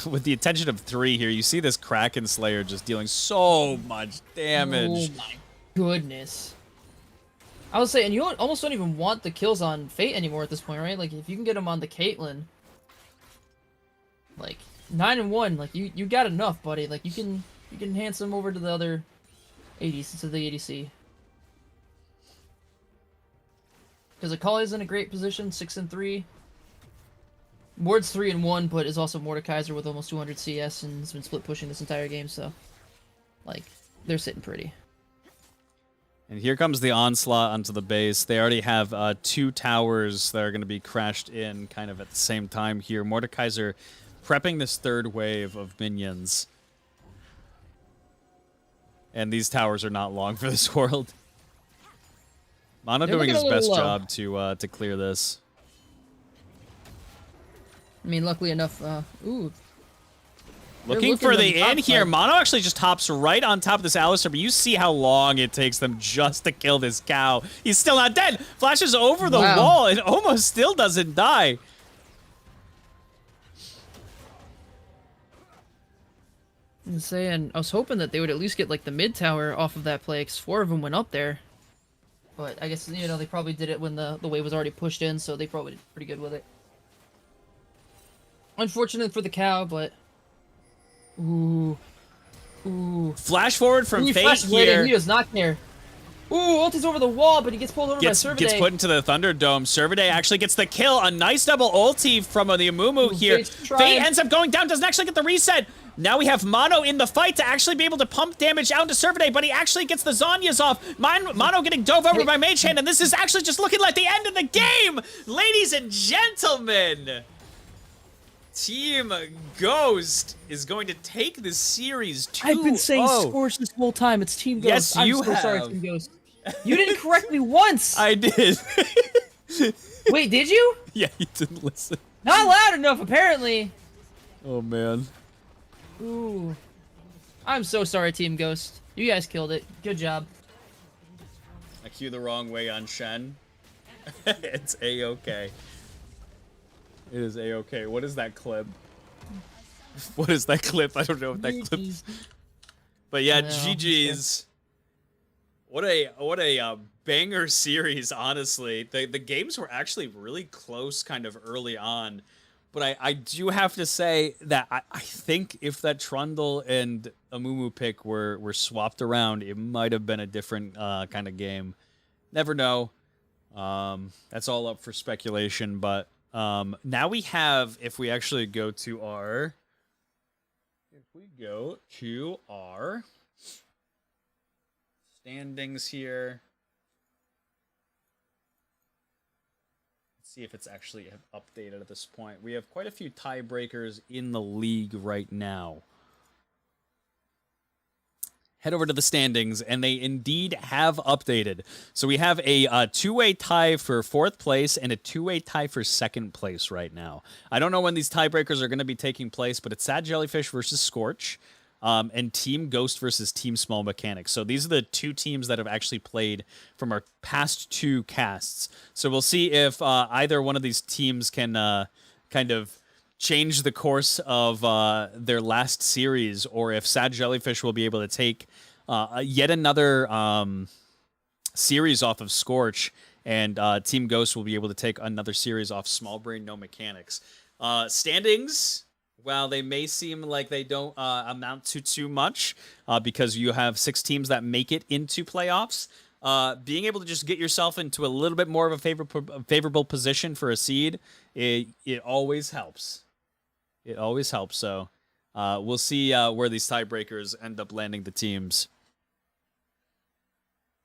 with the attention of 3 here, you see this Kraken Slayer just dealing so much damage. Oh my goodness. I would say, and you almost don't even want the kills on Fate anymore at this point, right? Like, if you can get them on the Caitlyn, like, 9 and 1, like, you got enough, buddy. Like, you can hand them over to the other 80s, to the ADC. Because Akali's in a great position, 6 and 3. Ward's 3 and 1, but is also Mordekaiser with almost 200 CS and has been split pushing this entire game, so, like, they're sitting pretty. And here comes the onslaught onto the base. They already have 2 towers that are going to be crashed in kind of at the same time here. Mordekaiser prepping this 3rd wave of minions. And these towers are not long for this world. Mono They're doing his looking a best little job to clear this. I mean, luckily enough, ooh. Looking for the on in here. Mono actually just hops right on top of this Alistar, but you see how long it takes them just to kill this cow. He's still not dead. Flashes over the wall and almost still doesn't die. I'm saying, I was hoping that they would at least get like the mid tower off of that play, because 4 of them went up there. But I guess, you know, they probably did it when the wave was already pushed in, so they probably did pretty good with it. Unfortunate for the cow, but... Ooh. Ooh. Flash forward from Fate here. here. He does not care. Ooh, ulti's over the wall, but he gets pulled over by Servade. Gets put into the Thunderdome. Servade actually gets the kill. A nice double ulti from the Amumu here. Fate ends up going down, doesn't actually get the reset. Now we have Mono in the fight to actually be able to pump damage out to Servade, but he actually gets the Zhonya's off. Mono getting dove over by Mage Hand, and this is actually just looking like the end of the game! Ladies and gentlemen! Team Ghost is going to take this series 2-0. I've been saying Scorch this whole time. It's Team Ghost. Yes, you I'm so have. sorry, Team Ghost. You didn't correct me once! I did. Wait, did you? Yeah, you didn't listen. Not loud enough, apparently. Oh, man. Ooh. I'm so sorry, Team Ghost. You guys killed it. Good job. I cue the wrong way on Shen. It's A-okay. It is A-okay. What is that clip? What is that clip? I don't know what that clip is. But yeah, GG's. What a banger series, honestly. The games were actually really close kind of early on. But I do have to say that I think if that Trundle and Amumu pick were swapped around, it might have been a different kind of game. Never know. That's all up for speculation. But now we have, if we actually go to our... standings here. See if it's actually updated at this point. We have quite a few tiebreakers in the league right now. Head over to the standings, and they indeed have updated. So we have a two-way tie for 4th place and a two-way tie for 2nd place right now. I don't know when these tiebreakers are going to be taking place, but it's Sad Jellyfish versus Scorch. And Team Ghost versus Team Small Mechanics. So these are the 2 teams that have actually played from our past 2 casts. So we'll see if either one of these teams can kind of change the course of their last series, or if Sad Jellyfish will be able to take yet another series off of Scorch, and Team Ghost will be able to take another series off Small Brain No Mechanics. Standings... Well, they may seem like they don't amount to too much because you have 6 teams that make it into playoffs. Being able to just get yourself into a little bit more of a favorable position for a seed, it always helps. It always helps. So we'll see where these tiebreakers end up landing the teams.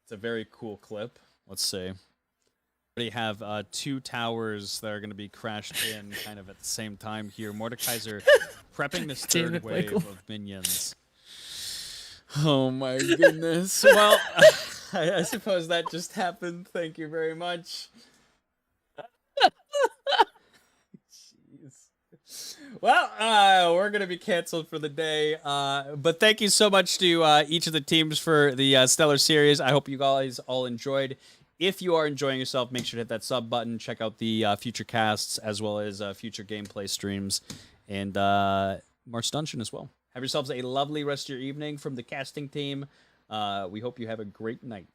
It's a very cool clip. Let's see. We have 2 towers that are going to be crashed in kind of at the same time here. Mordekaiser prepping this 3rd wave of minions. Oh my goodness. Well, I suppose that just happened. Thank you very much. Jeez. Well, we're going to be canceled for the day. But thank you so much to each of the teams for the Stellar Series. I hope you guys all enjoyed. If you are enjoying yourself, make sure to hit that sub button. Check out the future casts as well as future gameplay streams and March Dungeon as well. Have yourselves a lovely rest of your evening from the casting team. We hope you have a great night.